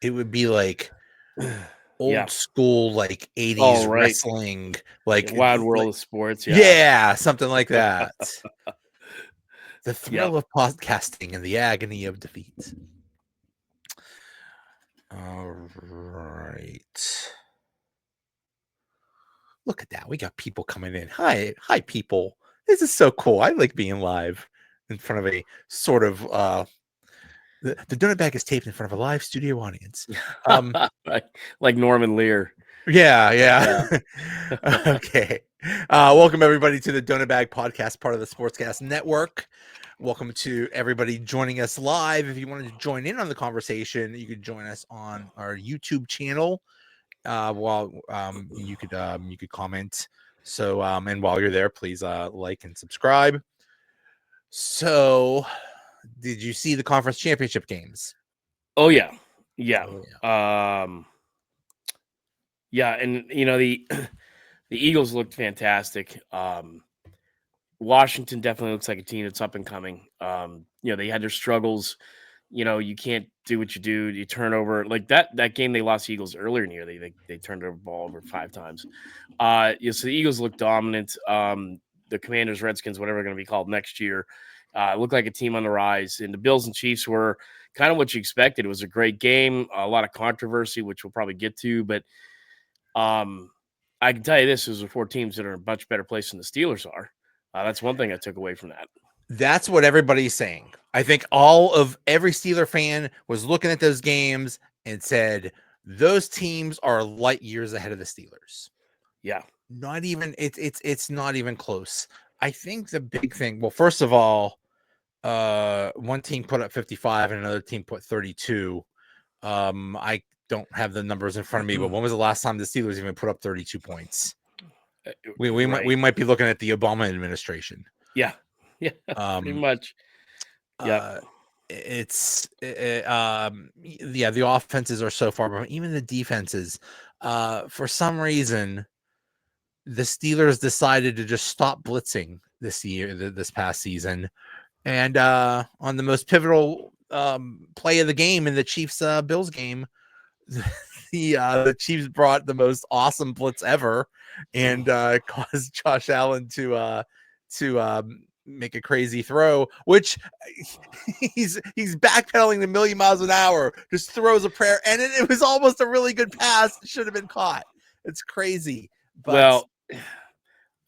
It would be like Yeah. old school, like 80s Oh, right. wrestling, Yeah, Wild like World of Sports. Yeah. yeah, something like that. The Yep. thrill of podcasting and the agony of defeat. All right. Look at that. We got people coming in. Hi, people. This is so cool. I like being live in front of a sort of the donut bag is taped in front of a live studio audience. Like Norman Lear. Yeah. Okay. Welcome everybody to the Donut Bag Podcast, part of the Sportscast Network. Welcome to everybody joining us live. If you wanted to join in on the conversation, you could join us on our YouTube channel. While you could comment. So and while you're there, please like and subscribe. So, did you see the conference championship games? Oh yeah. Yeah. Oh, yeah. Yeah, and the the Eagles looked fantastic. Washington definitely looks like a team that's up and coming. They had their struggles. You can't do what you do. You turn over like that game they lost the Eagles earlier in the year. They turned the ball over 5 times. So the Eagles look dominant. The Commanders, Redskins, whatever they're going to be called next year, look like a team on the rise. And the Bills and Chiefs were kind of what you expected. It was a great game, a lot of controversy, which we'll probably get to. But I can tell you this: those are 4 teams that are in a much better place than the Steelers are. That's one thing I took away from that. That's what everybody's saying. I think every Steeler fan was looking at those games and said those teams are light years ahead of the Steelers. Yeah. Not even it's not even close. I think the big thing, well, first of all, one team put up 55 and another team put 32. I don't have the numbers in front of me, but when was the last time the Steelers even put up 32 points? We might be looking at the Obama administration. Yeah. Pretty much. Yeah. The offenses are so far behind, even the defenses. For some reason, the Steelers decided to just stop blitzing this past season, and on the most pivotal play of the game in the Chiefs Bills game, the Chiefs brought the most awesome blitz ever and caused Josh Allen to make a crazy throw, which he's backpedaling a million miles an hour, just throws a prayer, and it was almost a really good pass. It should have been caught. It's crazy. But well,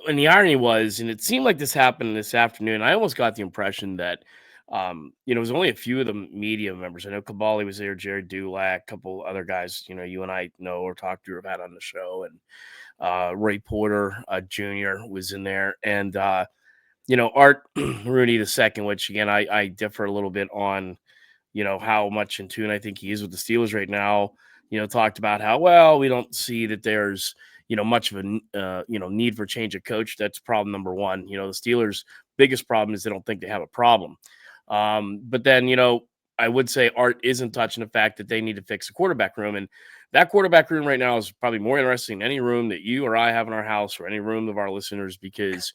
and the irony was, and it seemed like this happened this afternoon, I almost got the impression that it was only a few of the media members. I know Kabali was there, Jared Dulac, a couple other guys, you and I know or talked to or have had on the show, and Ray Porter Jr. was in there, and Art Rooney II, which again I differ a little bit on, how much in tune I think he is with the Steelers right now. Talked about how well we don't see that there's much of a need for change of coach. That's problem number one. The Steelers' biggest problem is they don't think they have a problem. But then I would say Art isn't touching the fact that they need to fix the quarterback room, and that quarterback room right now is probably more interesting than any room that you or I have in our house or any room of our listeners, because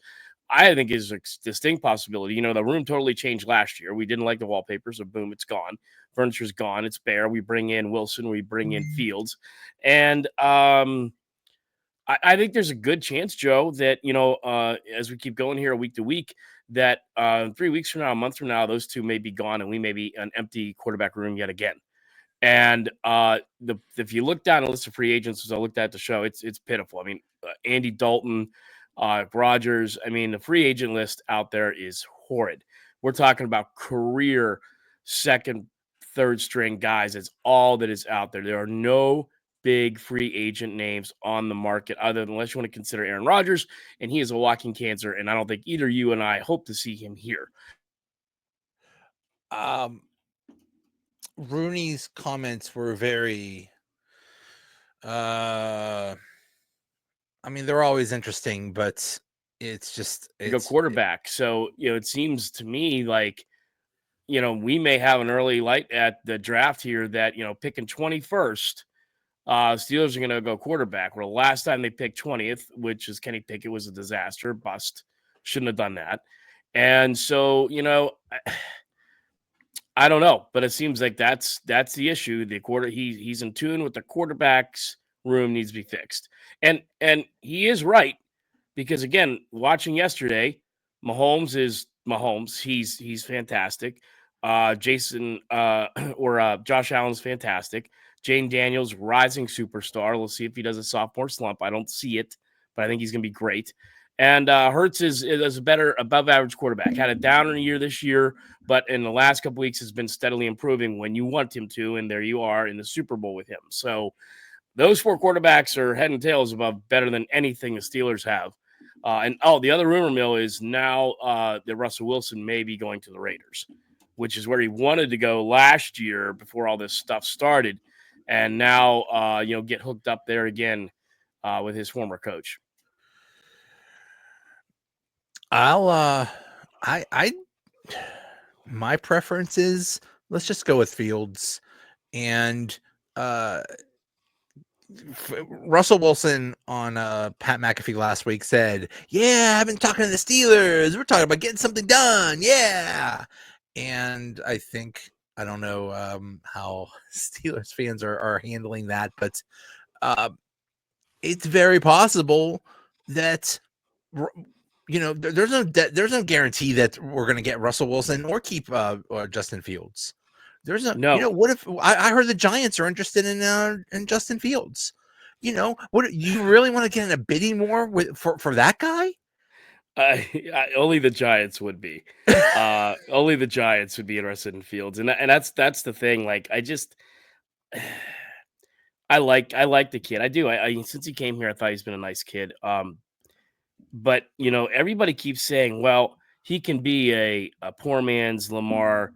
I think is a distinct possibility. The room totally changed last year. We didn't like the wallpaper, so boom, it's gone. Furniture's gone. It's bare. We bring in Wilson. We bring in Fields. And I think there's a good chance, Joe, that, as we keep going here week to week, that 3 weeks from now, a month from now, those two may be gone and we may be an empty quarterback room yet again. And if you look down a list of free agents, as I looked at the show, it's pitiful. I mean, Andy Dalton, Rodgers. I mean, the free agent list out there is horrid. We're talking about career second, third string guys. It's all that is out there. There are no big free agent names on the market other than, unless you want to consider Aaron Rodgers, and he is a walking cancer. And I don't think either you and I hope to see him here. Rooney's comments were very I mean, they're always interesting, but it's just Go quarterback. So, it seems to me like, we may have an early light at the draft here that, picking 21st, Steelers are going to go quarterback. Well, last time they picked 20th, which is Kenny Pickett, was a disaster, bust. Shouldn't have done that. And so, I don't know, but it seems like that's the issue. He's in tune with the quarterback's room needs to be fixed. And he is right because again, watching yesterday, Mahomes is Mahomes. He's fantastic. Jason or Josh Allen's fantastic. Jane Daniels, rising superstar. Let's see if he does a sophomore slump. I don't see it, but I think he's going to be great. And Hurts is a better, above average quarterback. Had a downer year this year, but in the last couple weeks has been steadily improving when you want him to. And there you are in the Super Bowl with him. So those four quarterbacks are head and tails above better than anything the Steelers have. The other rumor mill is now that Russell Wilson may be going to the Raiders, which is where he wanted to go last year before all this stuff started, and now get hooked up there again with his former coach. My preference is let's just go with Fields and Russell Wilson on Pat McAfee last week said, "Yeah, I've been talking to the Steelers. We're talking about getting something done. Yeah." And I think I don't know how Steelers fans are handling that, but it's very possible that there's no guarantee that we're going to get Russell Wilson or keep Justin Fields. There's No. what if I heard the Giants are interested in Justin Fields? What you really want to get in a bidding war for that guy? Only the Giants would be. Only the Giants would be interested in Fields, and that's the thing. Like I like the kid. I do. I since he came here, I thought he's been a nice kid. But everybody keeps saying, well, he can be a poor man's Lamar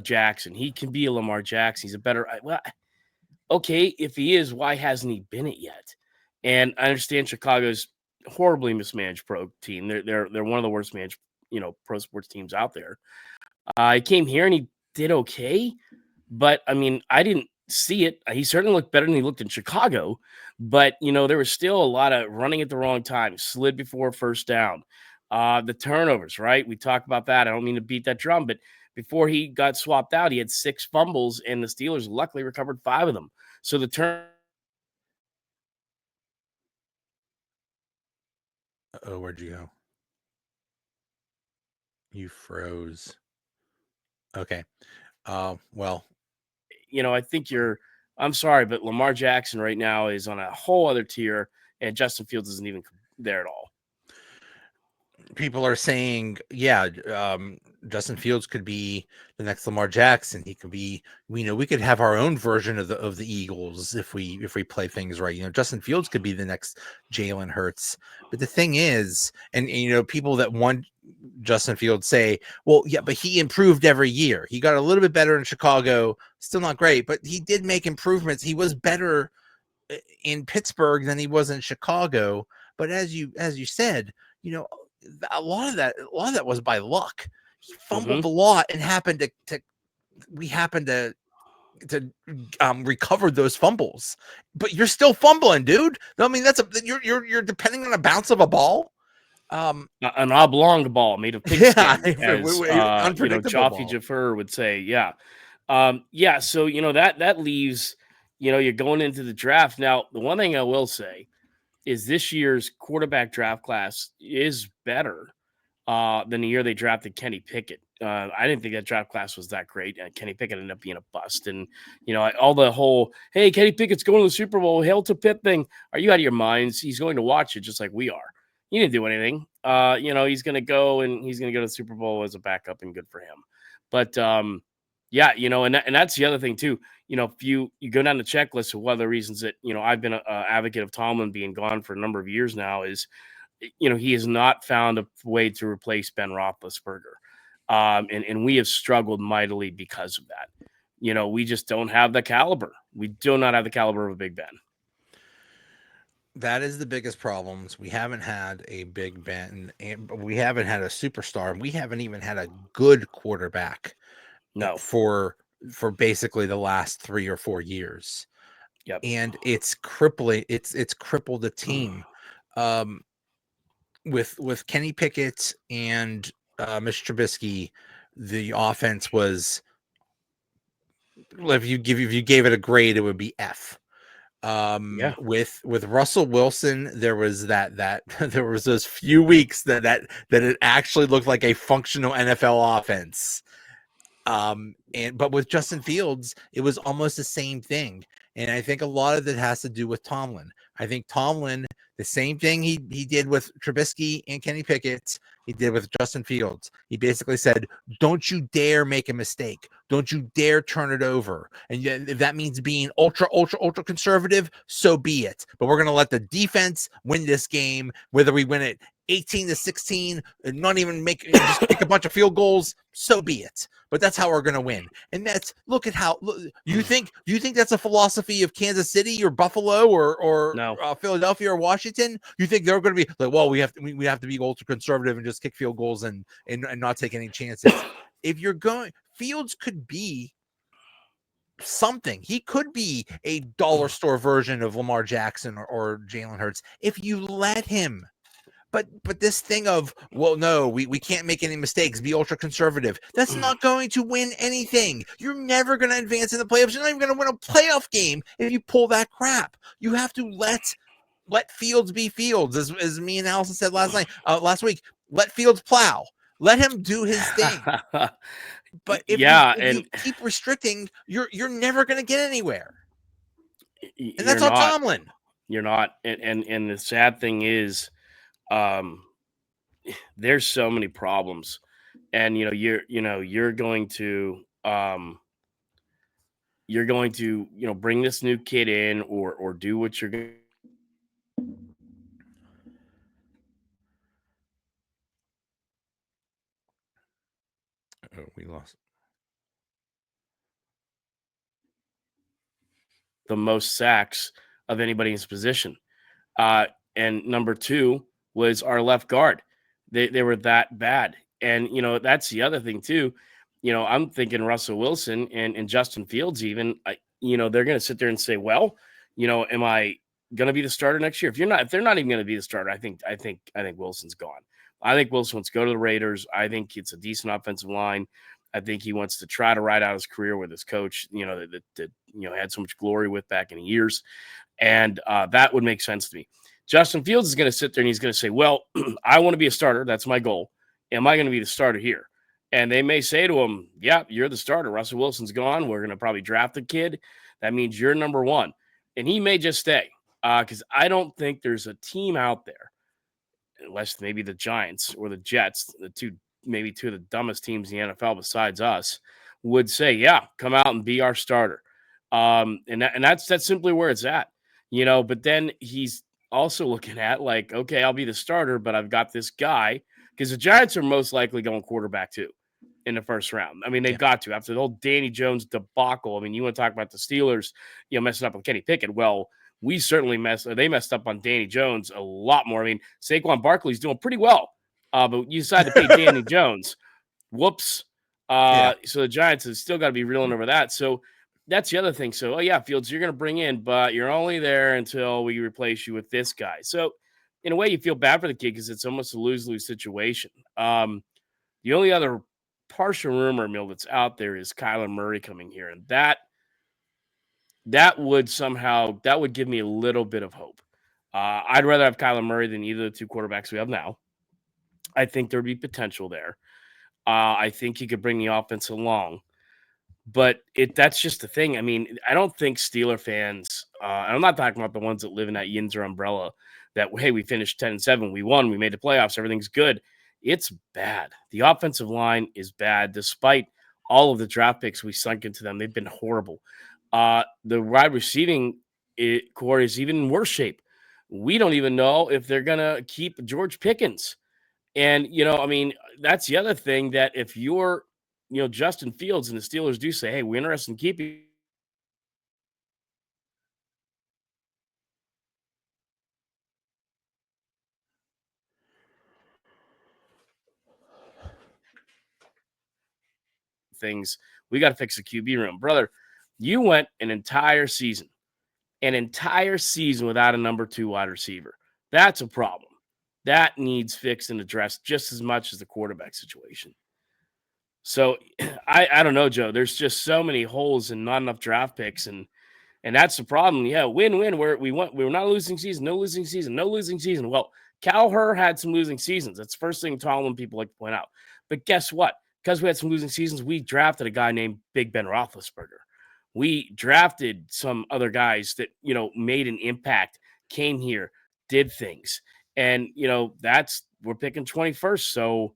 Jackson. He can be a Lamar Jackson. He's a better. Well, okay, if he is, why hasn't he been it yet? And I understand Chicago's horribly mismanaged pro team. They're one of the worst managed pro sports teams out there. He came here and he did okay, but I mean, I didn't see it. He certainly looked better than he looked in Chicago, but there was still a lot of running at the wrong time, slid before first down. The turnovers, right? We talk about that. I don't mean to beat that drum, but before he got swapped out, he had 6 fumbles, and the Steelers luckily recovered 5 of them. So the turn. Oh, where'd you go? You froze. Okay. Well, I think I'm sorry, but Lamar Jackson right now is on a whole other tier, and Justin Fields isn't even there at all. people are saying, yeah, Justin Fields could be the next Lamar Jackson. He could be, we could have our own version of the Eagles if we play things right. Justin Fields could be the next Jalen Hurts. But the thing is, and people that want Justin Fields say, well, yeah, but he improved every year. He got a little bit better in Chicago, still not great, but he did make improvements. He was better in Pittsburgh than he was in Chicago. But as you said, a lot of that was by luck. He fumbled a lot and happened to recover those fumbles. But you're still fumbling, dude. I mean, you're depending on a bounce of a ball. An oblong ball made of pigskin, as unpredictable Chaffee Jaffer would say. Yeah. So that leaves, you're going into the draft. Now, the one thing I will say is this year's quarterback draft class is better than the year they drafted Kenny Pickett. I didn't think that draft class was that great. Kenny Pickett ended up being a bust. And, all the whole, hey, Kenny Pickett's going to the Super Bowl, hail to Pitt thing. Are you out of your minds? He's going to watch it just like we are. He didn't do anything. He's going to go to the Super Bowl as a backup, and good for him. But, and that's the other thing too. If you go down the checklist of one of the reasons that, I've been an advocate of Tomlin being gone for a number of years now is, he has not found a way to replace Ben Roethlisberger. And we have struggled mightily because of that. We just don't have the caliber. We do not have the caliber of a Big Ben. That is the biggest problems. We haven't had a Big Ben, and we haven't had a superstar, and we haven't even had a good quarterback. No. For basically the last 3 or 4 years. Yep. And it's crippling. It's crippled the team. With Kenny Pickett and Mr. Trubisky, the offense was if you gave it a grade, it would be F. Yeah. With Russell Wilson, there was that there was those few weeks that it actually looked like a functional NFL offense. But with Justin Fields, it was almost the same thing. And I think a lot of it has to do with Tomlin. I think Tomlin, the same thing he did with Trubisky and Kenny Pickett, he did with Justin Fields. He basically said, "Don't you dare make a mistake. Don't you dare turn it over. And if that means being ultra conservative, so be it. But we're going to let the defense win this game, whether we win it 18-16, and not even just make a bunch of field goals, so be it. But that's how we're going to win." And that's look, you think that's a philosophy of Kansas City or Buffalo or No. Philadelphia or Washington? You think they're going to be like, well, we have to be ultra conservative and just kick field goals and not take any chances. If you're going, Fields could be something. He could be a dollar store version of Lamar Jackson or Jalen Hurts if you let him. But this thing of, well, no, we can't make any mistakes, be ultra conservative. That's not going to win anything. You're never going to advance in the playoffs. You're not even going to win a playoff game if you pull that crap. You have to let Fields be Fields, as me and Allison said last week. Let Fields plow. Let him do his thing. But if you keep restricting, you're never going to get anywhere. And that's on Tomlin. You're not. And the sad thing is, there's so many problems, and you're going to bring this new kid in or do what you're going. Oh, we lost the most sacks of anybody in his position. And number two was our left guard. They were that bad. And, that's the other thing too. I'm thinking Russell Wilson and Justin Fields even, they're going to sit there and say, well, am I going to be the starter next year? If they're not even going to be the starter, I think Wilson's gone. I think Wilson wants to go to the Raiders. I think it's a decent offensive line. I think he wants to try to ride out his career with his coach, that had so much glory with back in the years. And that would make sense to me. Justin Fields is going to sit there and he's going to say, well, I want to be a starter. That's my goal. Am I going to be the starter here? And they may say to him, yeah, you're the starter. Russell Wilson's gone. We're going to probably draft the kid. That means you're number one. And he may just stay because I don't think there's a team out there, unless maybe the Giants or the Jets, maybe two of the dumbest teams in the NFL besides us, would say, yeah, come out and be our starter. And that's simply where it's at, but then he's also looking at like, okay, I'll be the starter, but I've got this guy, because the Giants are most likely going quarterback too in the first round. I mean, they've got to, after the whole Danny Jones debacle. I mean, you want to talk about the Steelers, messing up on Kenny Pickett. Well, they messed up on Danny Jones a lot more. I mean, Saquon Barkley's doing pretty well, but you decide to pay Danny Jones. Whoops. So the Giants have still got to be reeling over that. So that's the other thing. So, Fields, you're going to bring in, but you're only there until we replace you with this guy. So, in a way, you feel bad for the kid because it's almost a lose-lose situation. The only other partial rumor mill that's out there is Kyler Murray coming here, and that would give me a little bit of hope. I'd rather have Kyler Murray than either of the two quarterbacks we have now. I think there'd be potential there. I think he could bring the offense along. But that's just the thing. I mean, I don't think Steeler fans, and I'm not talking about the ones that live in that Yinzer umbrella, that, hey, we finished 10-7, we won, we made the playoffs, everything's good. It's bad. The offensive line is bad. Despite all of the draft picks we sunk into them, they've been horrible. The wide receiving core is even in worse shape. We don't even know if they're going to keep George Pickens. And, I mean, that's the other thing, that if you're, Justin Fields and the Steelers do say, hey, we're interested in keeping things, we got to fix the QB room. Brother, you went an entire season without a number 2 wide receiver. That's a problem. That needs fixed and addressed just as much as the quarterback situation. So I don't know, Joe. There's just so many holes and not enough draft picks, and that's the problem. Yeah, win-win. We're not losing season, no losing season, no losing season. Well, Cowher had some losing seasons. That's the first thing Tomlin people like to point out. But guess what? Because we had some losing seasons, we drafted a guy named Big Ben Roethlisberger. We drafted some other guys that made an impact, came here, did things, and we're picking 21st. So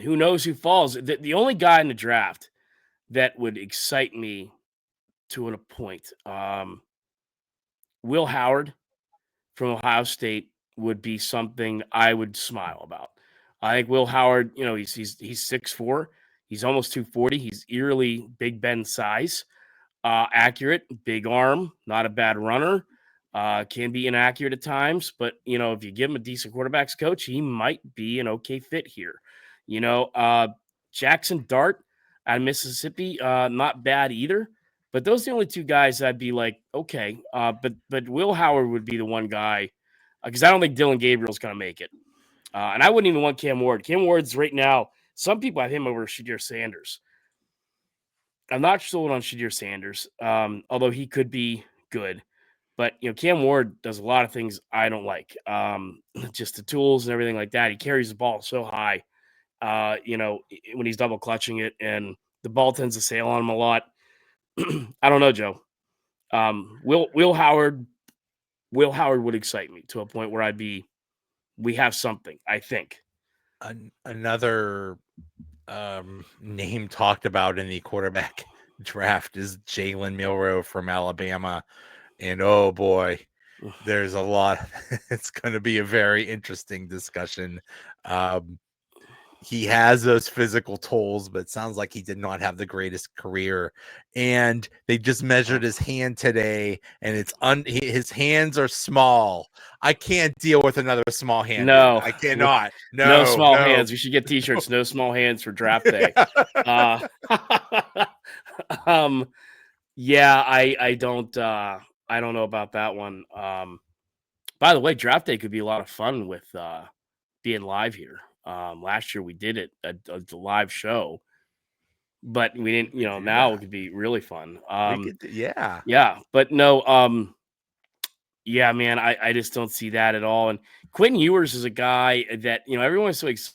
who knows who falls? The only guy in the draft that would excite me to a point. Will Howard from Ohio State would be something I would smile about. I think Will Howard, he's 6'4", he's almost 240, he's eerily Big Ben size, accurate, big arm, not a bad runner. Can be inaccurate at times, but if you give him a decent quarterbacks coach, he might be an okay fit here. Jackson Dart out of Mississippi, not bad either. But those are the only two guys I'd be like, okay. But Will Howard would be the one guy because I don't think Dylan Gabriel's going to make it. And I wouldn't even want Cam Ward. Cam Ward's right now, some people have him over Shadir Sanders. I'm not sold on Shadir Sanders, although he could be good. But Cam Ward does a lot of things I don't like. Just the tools and everything like that. He carries the ball so high, when he's double clutching it, and the ball tends to sail on him a lot. I don't know, Joe. Will Howard would excite me to a point where we have something, I think. Another name talked about in the quarterback draft is Jalen Milroe from Alabama. And oh boy, there's a lot. It's going to be a very interesting discussion. He has those physical tools, but it sounds like he did not have the greatest career. And they just measured his hand today, and his hands are small. I can't deal with another small hand. No, I cannot. No small hands. We should get T-shirts. No small hands for draft day. Yeah, I don't know about that one. By the way, draft day could be a lot of fun with being live here. Last year we did it a live show, but we didn't. Now it could be really fun. Yeah, but no. Yeah, man, I just don't see that at all. And Quinn Ewers is a guy that everyone's so excited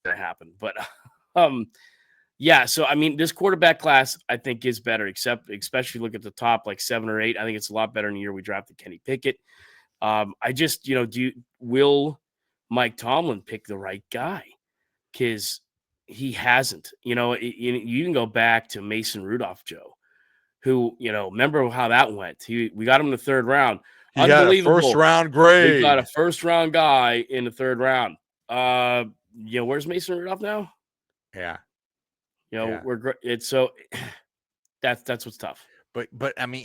to happen, but yeah. So I mean, this quarterback class I think is better, especially look at the top like 7 or 8. I think it's a lot better in the year we drafted Kenny Pickett. I just will Mike Tomlin pick the right guy? Because he hasn't. You can go back to Mason Rudolph, Joe, who remember how that went. We got him in the 3rd round. He got a first round grade. We got a first round guy in the 3rd round. Where's Mason Rudolph now? Yeah. We're great. It's so that's what's tough. But I mean,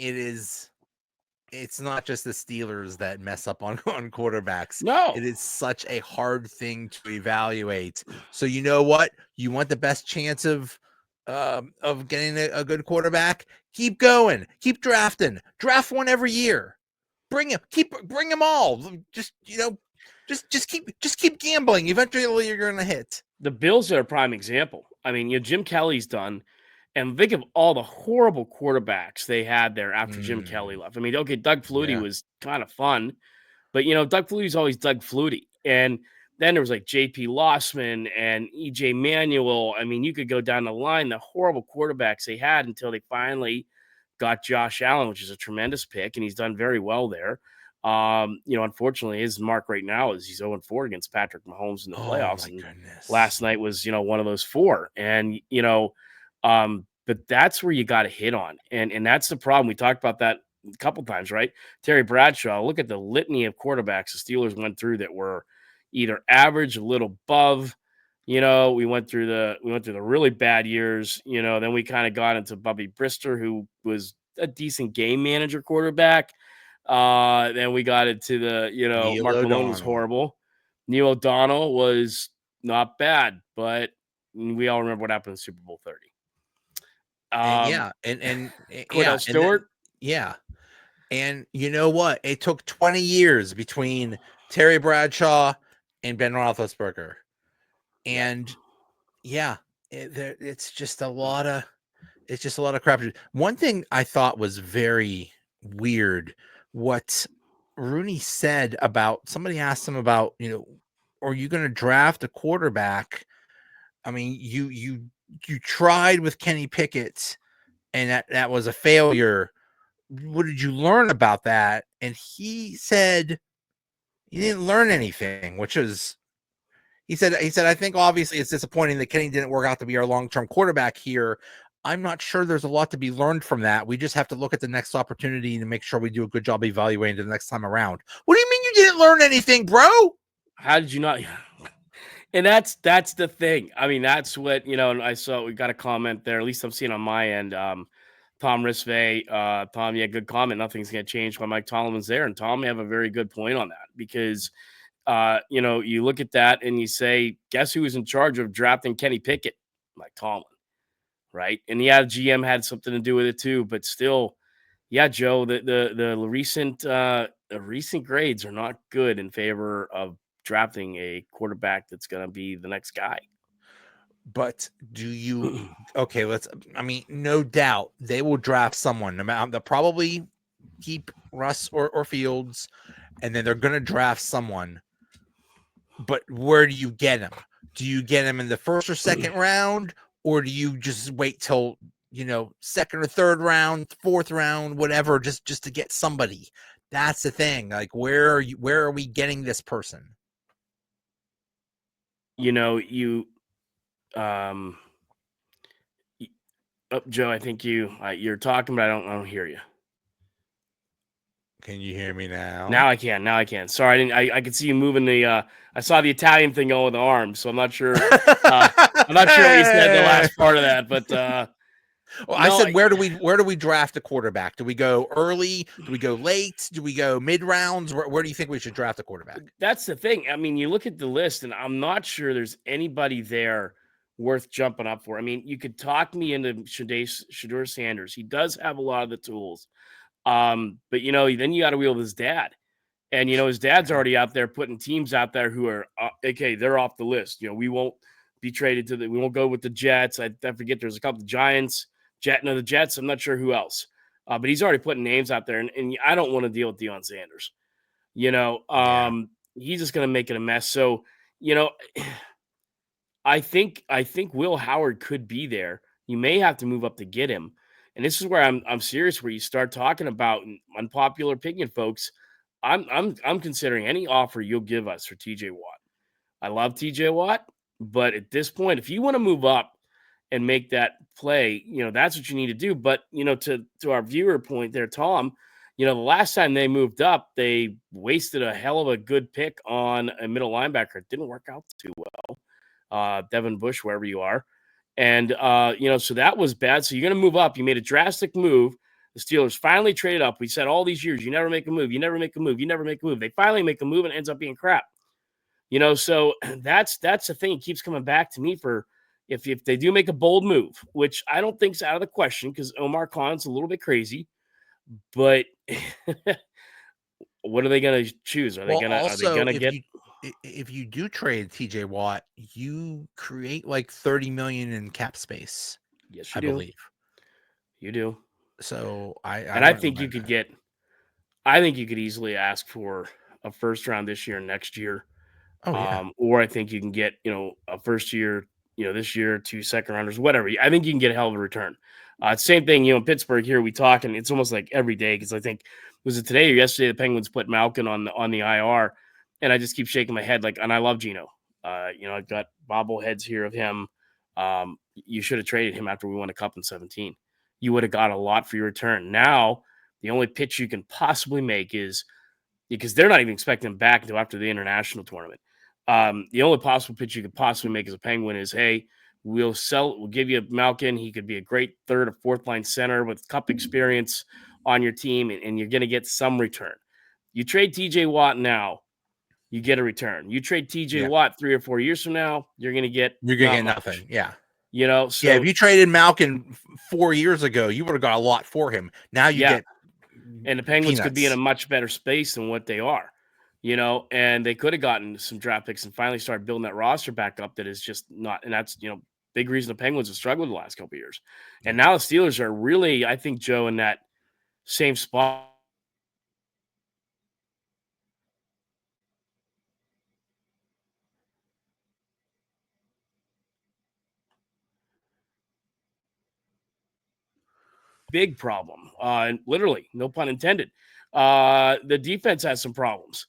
it's not just the Steelers that mess up on quarterbacks. No, it is such a hard thing to evaluate. So you know what? You want the best chance of getting a good quarterback? Keep going. Keep drafting. Draft one every year. Bring them all. Just keep gambling. Eventually you're going to hit. The Bills are a prime example. I mean, Jim Kelly's done. And think of all the horrible quarterbacks they had there after Jim Kelly left. I mean, okay, Doug Flutie was kind of fun, but Doug Flutie's always Doug Flutie. And then there was like J.P. Lossman and E.J. Manuel. I mean, you could go down the line, the horrible quarterbacks they had until they finally got Josh Allen, which is a tremendous pick, and he's done very well there. Unfortunately, his mark right now is he's 0-4 against Patrick Mahomes in the playoffs. Oh, my goodness. Last night was, one of those 4. And, but that's where you got to hit on. And that's the problem. We talked about that a couple times, right? Terry Bradshaw, look at the litany of quarterbacks the Steelers went through that were either average, a little above. We went through the really bad years. Then we kind of got into Bubby Brister, who was a decent game manager quarterback. Then we got into the, Mark Malone was horrible. Neil O'Donnell was not bad, but we all remember what happened in Super Bowl 30. And yeah, and yeah, Cordell and then Stewart. yeah. And you know what? It took 20 years between Terry Bradshaw and Ben Roethlisberger. Yep. And yeah, it's just a lot of crap. One thing I thought was very weird, what Rooney said about, somebody asked him about, are you going to draft a quarterback? I mean, you tried with Kenny Pickett and that was a failure. What did you learn about that? And he said he didn't learn anything, which is, he said, I think obviously it's disappointing that Kenny didn't work out to be our long-term quarterback here. I'm not sure there's a lot to be learned from that. We just have to look at the next opportunity and make sure we do a good job evaluating the next time around. What do you mean you didn't learn anything, bro? How did you not? And that's the thing. I mean, that's what, and I saw we got a comment there, at least I'm seeing on my end. Tom Risve, Tom, yeah, good comment. Nothing's gonna change when Mike Tomlin's there. And Tom, you have a very good point on that, because you look at that and you say, guess who was in charge of drafting Kenny Pickett? Mike Tomlin, right? And yeah, GM had something to do with it too, but still, yeah, Joe, the recent grades are not good in favor of drafting a quarterback that's going to be the next guy. But do you, okay, I mean, no doubt they will draft someone. They'll probably keep Russ or Fields, and then they're going to draft someone. But where do you get him? Do you get him in the first or second round, or do you just wait till, second or third round, fourth round, whatever, just to get somebody? That's the thing. Like, where are we getting this person? Joe, I think you're talking, but I don't hear you. Can you hear me now? Now I can. Sorry, I didn't. I could see you moving the. I saw the Italian thing going with the arms, so I'm not sure. I'm not sure what you said the last part of that, but. Well, I said, where do we draft a quarterback? Do we go early? Do we go late? Do we go mid rounds? Where do you think we should draft a quarterback? That's the thing. I mean, you look at the list, and I'm not sure there's anybody there worth jumping up for. I mean, you could talk me into Shedeur Sanders. He does have a lot of the tools, but then you got to wheel with his dad, and his dad's already out there putting teams out there who are okay. They're off the list. We won't be traded we won't go with the Jets. I forget. There's a couple of Giants. The Jets. I'm not sure who else, but he's already putting names out there, and I don't want to deal with Deion Sanders. He's just going to make it a mess. So, I think Will Howard could be there. You may have to move up to get him, and this is where I'm serious. Where you start talking about unpopular opinion, folks. I'm considering any offer you'll give us for TJ Watt. I love TJ Watt, but at this point, if you want to move up and make that play, that's what you need to do. But, to our viewer point there, Tom, the last time they moved up, they wasted a hell of a good pick on a middle linebacker. It didn't work out too well. Devin Bush, wherever you are. And, so that was bad. So you're going to move up. You made a drastic move. The Steelers finally traded up. We said all these years, you never make a move. You never make a move. You never make a move. They finally make a move and it ends up being crap. So that's the thing. It keeps coming back to me for if they do make a bold move, which I don't think is out of the question because Omar Khan's a little bit crazy, but what are they going to choose? Are they going to get? If you do trade TJ Watt, you create like $30 million in cap space. Yes, you I do. believe You do. So I think you could get. I think you could easily ask for a first round this year and next year. Oh, yeah. Or I think you can get, a first year, this year, 2 second rounders, whatever. I think you can get a hell of a return. Same thing, in Pittsburgh here, we talk, and it's almost like every day because I think, was it today or yesterday, the Penguins put Malkin on the IR, and I just keep shaking my head, and I love Gino. I've got bobbleheads here of him. You should have traded him after we won a cup in 2017. You would have got a lot for your return. Now, the only pitch you can possibly make is, because they're not even expecting him back until after the international tournament. The only possible pitch you could possibly make as a Penguin is, hey, we'll give you Malkin. He could be a great third or fourth line center with cup experience on your team, and you're going to get some return. You trade TJ Watt now, you get a return. You trade TJ Yeah. Watt 3 or 4 years from now, you're going to get You're gonna not get much. nothing. Yeah. You know, Yeah. If so you traded Malkin 4 years ago, you would have got a lot for him. Now you yeah. get And the Penguins could be in a peanuts. much better space than what they are, you know, and they could have gotten some draft picks and finally started building that roster back up that is just not, and that's, you know, big reason the Penguins have struggled the last couple of years. And Yeah. now the Steelers are really, I think, Joe, in that same spot. Big problem. And literally, no pun intended. The defense has some problems.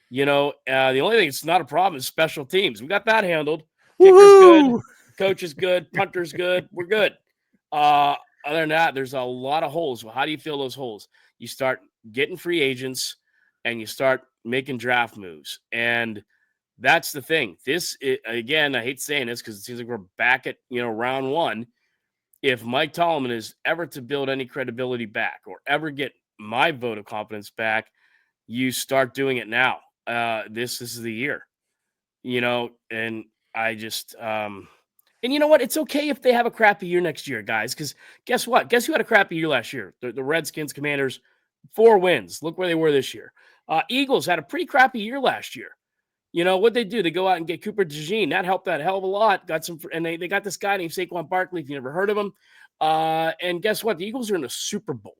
You know, the only thing that's not a problem is special teams. We got that handled. Kicker's good, Woohoo! coach is good, punter's good. We're good. Uh, Other than that, there's a lot of holes. Well, how do you fill those holes? You start getting free agents and you start making draft moves. And that's the thing. Again, I hate saying this because it seems like we're back at, you know, round one. If Mike Tolman is ever to build any credibility back or ever get my vote of confidence back, you start doing it now. This is the year, you know, and I just, and you know what? It's okay if they have a crappy year next year, guys, because guess what? Guess who had a crappy year last year? The Redskins, Commanders, 4 wins. Look where they were this year. Eagles had a pretty crappy year last year. You know what they do? They go out and get Cooper DeJean. That helped that hell of a lot. Got some, and they got this guy named Saquon Barkley. If you never heard of him, and guess what? The Eagles are in the Super Bowl.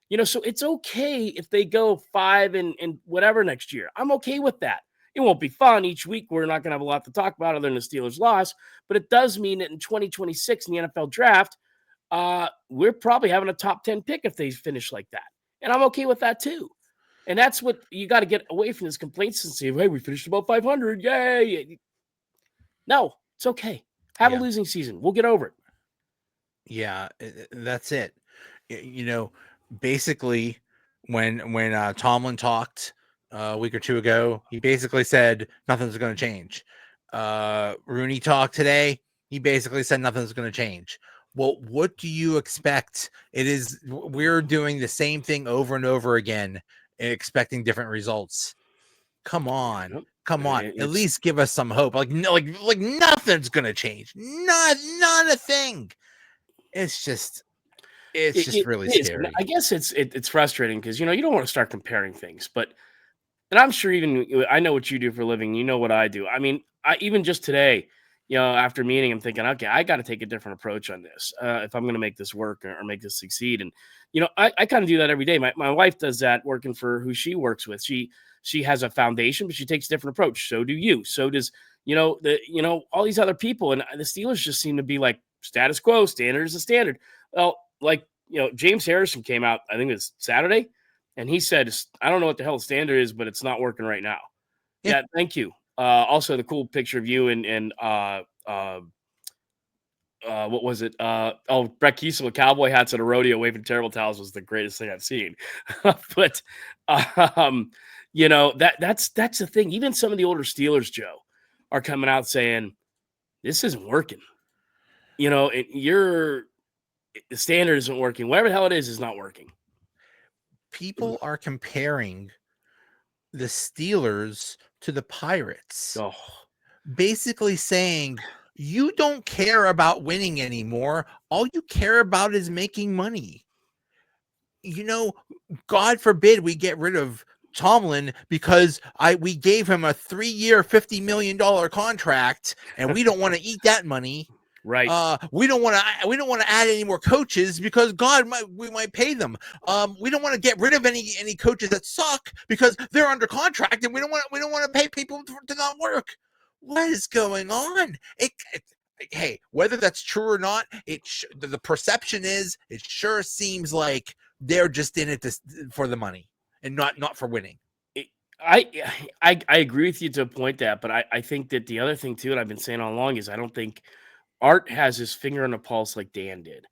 You know, so it's okay if they go 5 and whatever next year. I'm okay with that. It won't be fun each week. We're not going to have a lot to talk about other than the Steelers' loss, but it does mean that in 2026 in the NFL draft, we're probably having a top 10 pick if they finish like that, and I'm okay with that too. And that's what you got to get away from this complacency of, hey, we finished above 500. Yay. No, it's okay. Have a Yeah. losing season. We'll get over it. Yeah. That's it. You know, basically, when Tomlin talked a week or two ago, he basically said nothing's going to change. Rooney talked today. He basically said nothing's going to change. Well, what do you expect? We're doing the same thing over and over again, expecting different results. Come on, Yep. come on. At It's least give us some hope. Like nothing's going to change. Not a thing. It's just it really is. And scary. I guess it's frustrating because you know you don't want to start comparing things, but and I'm sure even I know what you do for a living. You know what I do. I mean, I even just today, you know, after meeting, I'm thinking, okay, I got to take a different approach on this if I'm going to make this work or make this succeed. And you know, I kind of do that every day. My wife does that working for who she works with. She has a foundation, but she takes a different approach. So do you. So does all these other people. And the Steelers just seem to be like status quo. Standard is the standard. Well, like James Harrison came out. I think it was Saturday. And he said, I don't know what the hell the standard is, but it's not working right now. Yeah. Yeah, thank you. Also, the cool picture of you and what was it? Brett Kiesel with cowboy hats at a rodeo waving terrible towels was the greatest thing I've seen. But that's the thing. Even some of the older Steelers, Joe, are coming out saying this isn't working. You know, the standard isn't working. Whatever the hell it is not working. People are comparing the Steelers to the Pirates, Oh, basically saying you don't care about winning anymore. All you care about is making money. You know, God forbid we get rid of Tomlin because we gave him a 3-year, $50 million contract, and we don't want to eat that money. right. We don't want to add any more coaches because we might pay them. We don't want to get rid of any coaches that suck because they're under contract, and we don't want to pay people to not work. What is going on? Hey, whether that's true or not, the perception is it sure seems like they're just in it for the money and not for winning. I agree with you to a point that, but I think that the other thing too, and I've been saying all along, is I don't think Art has his finger on the pulse like Dan did.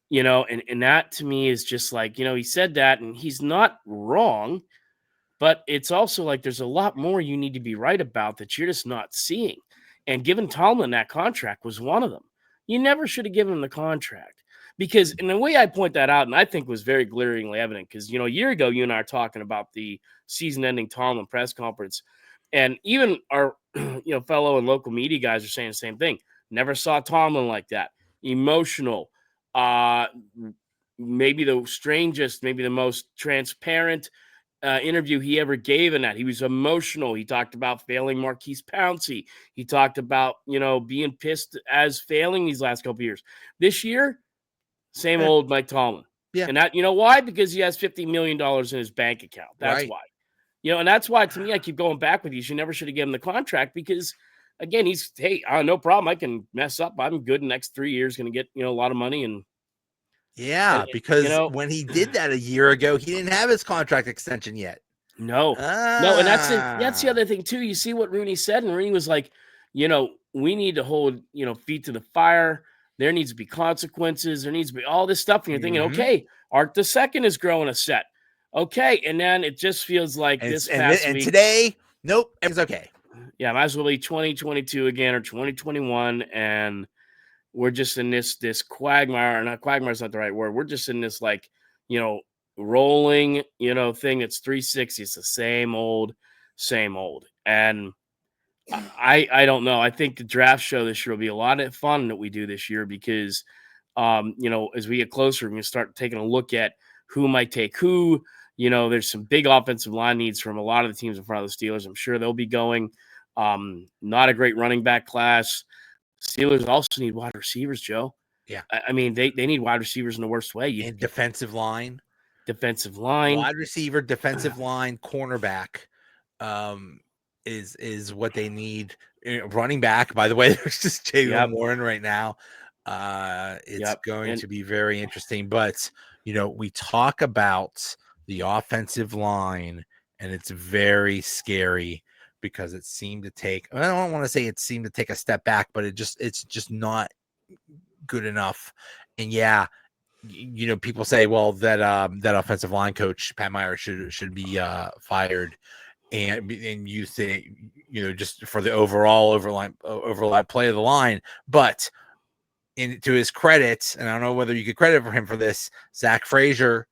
You know, and that to me is just like, he said that and he's not wrong, but it's also like there's a lot more you need to be right about that you're just not seeing. And giving Tomlin that contract was one of them. You never should have given him the contract because, in the way I point that out, and I think was very glaringly evident, because, a year ago, you and I are talking about the season ending Tomlin press conference. And even our fellow and local media guys are saying the same thing. Never saw Tomlin like that. Emotional. Uh, maybe the strangest, maybe the most transparent interview he ever gave in that. He was emotional. He talked about failing Marquise Pouncey. He talked about, being pissed as failing these last couple years. This year, same Eh, old Mike Tomlin. yeah, And that, why? Because he has $50 million in his bank account. That's right. why. And that's why, to me, I keep going back with you. You never should have given him the contract because, again, hey, no problem. I can mess up. I'm good in the next 3 years, going to get, a lot of money. And Yeah, you because know, when he did that a year ago, he didn't have his contract extension yet. no, no. And that's it. That's the Ah, other thing, too. You see what Rooney said, and Rooney was like, we need to hold, feet to the fire. There needs to be consequences. There needs to be all this stuff. And you're thinking, mhm. okay, Art the Second is growing a set. Okay. And then it just feels like And this past and week, today, nope, everything's okay. yeah, might as well be 2022 again or 2021. And we're just in this quagmire. Not quagmire is not the right word. We're just in this you know, rolling, thing that's 360. It's the same old, same old. And I don't know. I think the draft show this year will be a lot of fun that we do this year because as we get closer, we're gonna start taking a look at who might take who. There's some big offensive line needs from a lot of the teams in front of the Steelers. I'm sure they'll be going. Not a great running back class. Steelers also need wide receivers, Joe. Yeah. I mean, they need wide receivers in the worst way. And defensive line, Defensive line. wide receiver, defensive line, cornerback, um, is what they need. Running back, by the way, there's just Jalen Yep. Warren right now. It's Yep. going And to be very interesting. But we talk about the offensive line, and it's very scary because it seemed to take. I don't want to say it seemed to take a step back, but it's just not good enough. And yeah, people say, well, that offensive line coach Pat Meyer should be fired, and you say, just for the overall overlap play of the line. But to his credit, and I don't know whether you could credit for him for this, Zach Frazier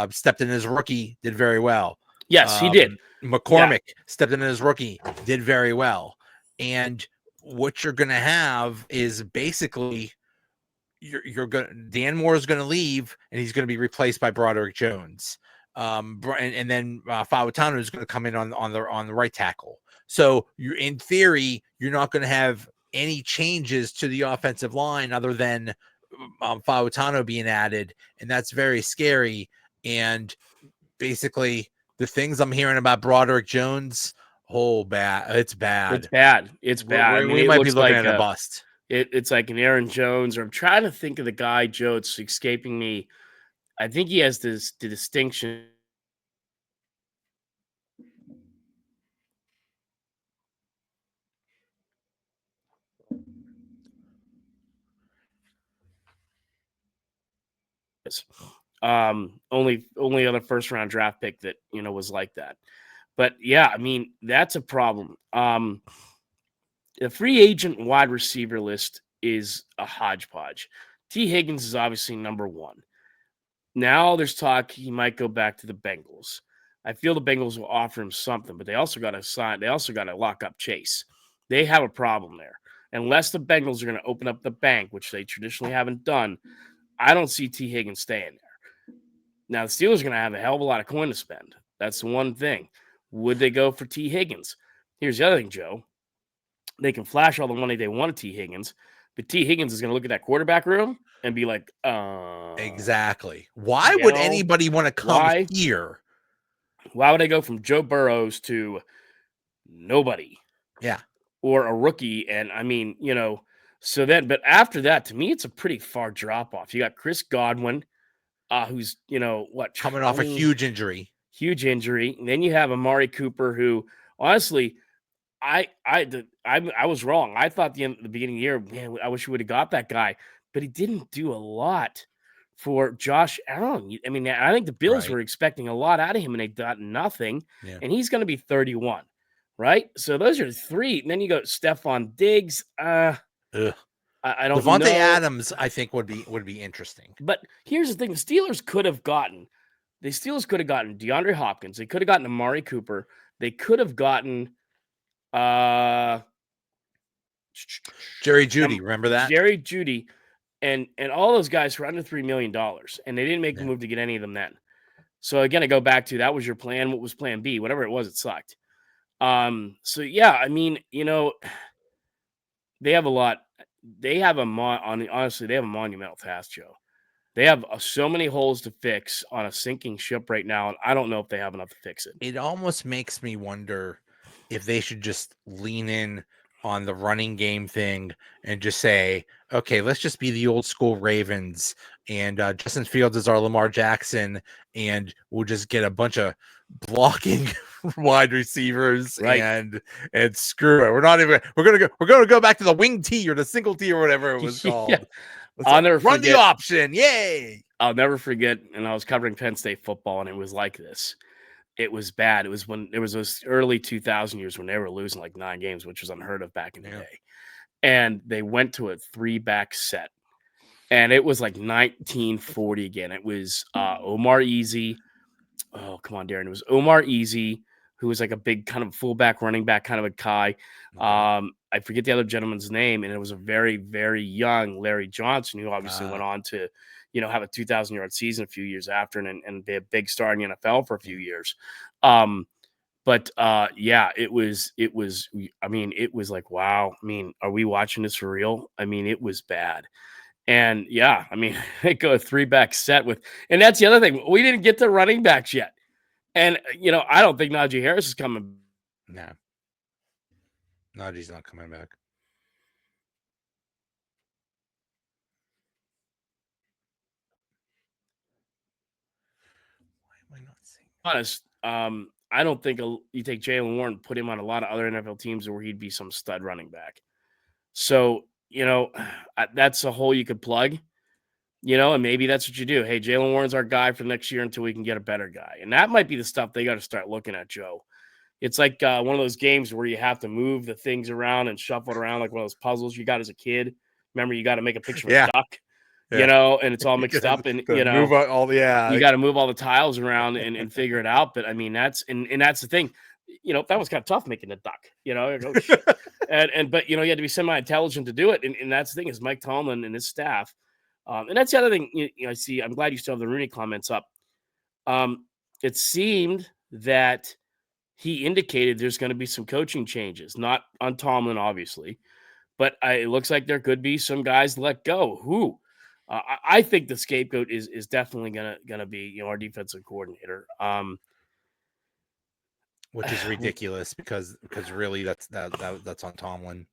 stepped in as rookie, did very well. yes, he did. McCormick stepped in as rookie, did very well. And what you're going to have is basically you're going Dan Moore is going to leave, and he's going to be replaced by Broderick Jones. And then Fawatano is going to come in on the right tackle. So in theory, you're not going to have any changes to the offensive line other than Fawatano being added, and that's very scary. And basically, the things I'm hearing about Broderick Jones, bad. It's bad. It's bad. It's bad. I mean, We it might be looks looking like at a bust. it's like an Aaron Jones, or I'm trying to think of the guy, Joe. It's escaping me. I think he has the distinction. Only other first round draft pick that was like that. But yeah, I mean, that's a problem. The free agent wide receiver list is a hodgepodge. T. Higgins is obviously number one. Now there's talk he might go back to the Bengals. I feel the Bengals will offer him something, but they also got to sign. They also got to lock up Chase. They have a problem there. Unless the Bengals are going to open up the bank, which they traditionally haven't done, I don't see T. Higgins staying there. Now the Steelers are going to have a hell of a lot of coin to spend. That's the one thing. Would they go for T. Higgins? Here's the other thing, Joe. They can flash all the money they want at T. Higgins, but T. Higgins is going to look at that quarterback room and be like, exactly. Why would anybody want to come why? here? Why would I go from Joe Burrows to nobody? Yeah. Or a rookie. And I mean, so then, but after that, to me, it's a pretty far drop off. You got Chris Godwin, who's, coming off a huge injury. Huge injury. And then you have Amari Cooper, who honestly, I was wrong. I thought the beginning of the year, man, I wish we would have got that guy, but he didn't do a lot for Josh Allen. I mean, I think the Bills were expecting a lot out of him, and they got nothing. Yeah. And he's going to be 31, right? So those are three. And then you go Stephon Diggs. I don't Devontae know. Adams, I think would be interesting. But here's the thing: the Steelers could have gotten DeAndre Hopkins. They could have gotten Amari Cooper. They could have gotten Uh, Jerry Judy, remember that? Jerry Judy, and all those guys were under $3 million, and they didn't make a Yeah. move to get any of them then. So again, I go back to that was your plan. What was plan B? Whatever it was, it sucked. So yeah, I mean, they have a lot. They have honestly, they have a monumental task, Joe. They have so many holes to fix on a sinking ship right now, and I don't know if they have enough to fix it. It almost makes me wonder if they should just lean in on the running game thing and just say, okay, let's just be the old school Ravens, and Justin Fields is our Lamar Jackson, and we'll just get a bunch of blocking wide receivers Right. and screw it. We're gonna go back to the wing T or the single T or whatever it was Yeah. called. Let's I'll never run the forget. option. Yay. I'll never forget. And I was covering Penn State football, and it was like this. It was bad. It was when there was those early 2000 years when they were losing like 9 games, which was unheard of back in the day. And they went to a 3-back set. And it was like 1940 again. It was Omar Easy. Oh, come on, Darren. It was Omar Easy, who was like a big kind of fullback, running back kind of a guy. I forget the other gentleman's name, and it was a very, very young Larry Johnson, who obviously went on to, have a 2,000-yard season a few years after and be a big star in the NFL for a few years. But yeah, it was, I mean, it was like, wow. I mean, are we watching this for real? I mean, it was bad. And yeah, I mean, they go a 3-back set and that's the other thing. We didn't get to running backs yet. And, I don't think Najee Harris is coming. No. Najee's not coming back. Why am I not seeing? Honest, I don't think you take Jalen Warren, put him on a lot of other NFL teams where he'd be some stud running back. So, that's a hole you could plug, and maybe that's what you do. Hey, Jalen Warren's our guy for next year until we can get a better guy. And that might be the stuff they got to start looking at, Joe. It's like one of those games where you have to move the things around and shuffle it around like one of those puzzles you got as a kid. Remember, you got to make a picture of a duck, and it's all mixed up. And, move all you got to move all the tiles around and figure it out. But I mean, that's the thing. That was kind of tough making a duck, oh, shit. But you had to be semi-intelligent to do it. And that's the thing is Mike Tomlin and his staff. And that's the other thing I see. I'm glad you still have the Rooney comments up. It seemed that he indicated there's going to be some coaching changes, not on Tomlin, obviously, but it looks like there could be some guys let go. Who? I think the scapegoat is definitely gonna be our defensive coordinator. Which is ridiculous because really that's on Tomlin.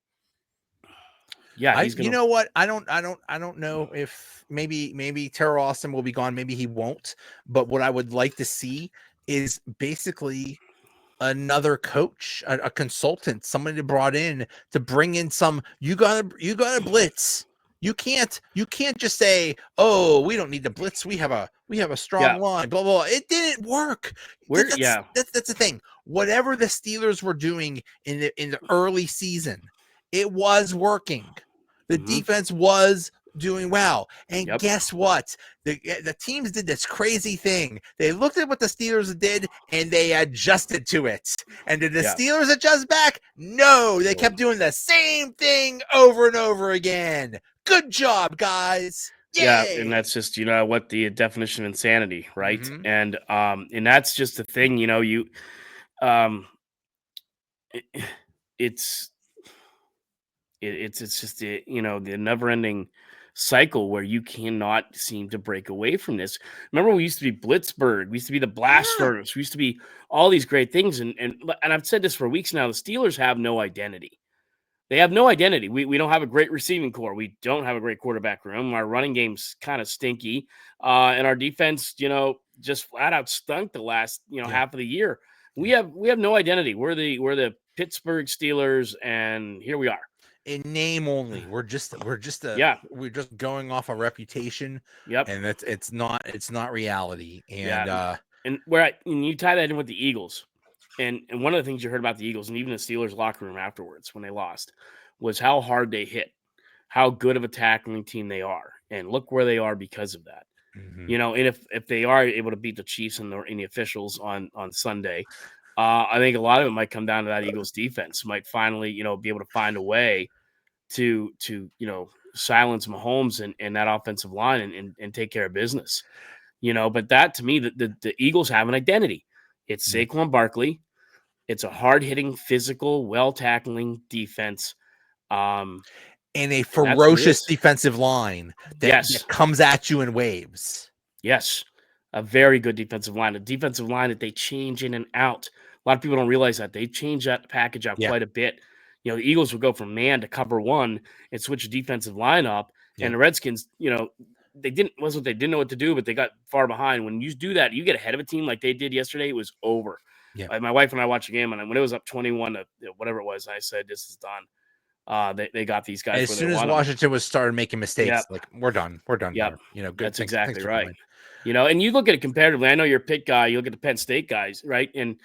Yeah, you know what? I don't know if maybe Terrell Austin will be gone. Maybe he won't. But what I would like to see is basically another coach, a consultant, somebody brought in to bring in some. You gotta blitz. You can't just say, "Oh, we don't need to blitz. We have a strong line." Blah blah. It didn't work. That's the thing. Whatever the Steelers were doing in the early season, it was working. The defense was doing well. And guess what? The teams did this crazy thing. They looked at what the Steelers did and they adjusted to it. And did the Steelers adjust back? No, they kept doing the same thing over and over again. Good job, guys. Yay! Yeah, and that's just what the definition of insanity, right? And that's just the thing, it's just the the never-ending cycle where you cannot seem to break away from this. Remember, we used to be Blitzburg, we used to be the blast furnace, we used to be all these great things, and I've said this for weeks now. The Steelers have no identity. They have no identity. We don't have a great receiving core. We don't have a great quarterback room. Our running game's kind of stinky, and our defense, just flat out stunk the last half of the year. We have no identity. We're the Pittsburgh Steelers, and here we are. In name only. We're just going off a reputation. Yep. And it's not reality. And and you tie that in with the Eagles. And one of the things you heard about the Eagles and even the Steelers locker room afterwards when they lost was how hard they hit, how good of a tackling team they are. And look where they are because of that. And if they are able to beat the Chiefs and the officials on Sunday, I think a lot of it might come down to that Eagles defense. Might finally, be able to find a way to silence Mahomes and that offensive line and take care of business. But that to me, the Eagles have an identity. It's Saquon Barkley. It's a hard-hitting, physical, well-tackling defense. And a And that's what it ferocious is. defensive line that Yes. comes at you in waves. Yes. A very good defensive line. A defensive line that they change in and out. A lot of people don't realize that. They change that package out quite a bit. The Eagles would go from man to cover one and switch the defensive line up. And the Redskins, they didn't know what to do, but they got far behind. When you do that, you get ahead of a team like they did yesterday, it was over. Yeah. My wife and I watched the game, and when it was up 21 to whatever it was, I said, "This is done." They got these guys. As soon as Washington was started making mistakes, like we're done. We're done here. Good. That's thanks, exactly thanks for right. coming. And you look at it comparatively. I know you're a Pitt guy. You look at the Penn State guys, right? And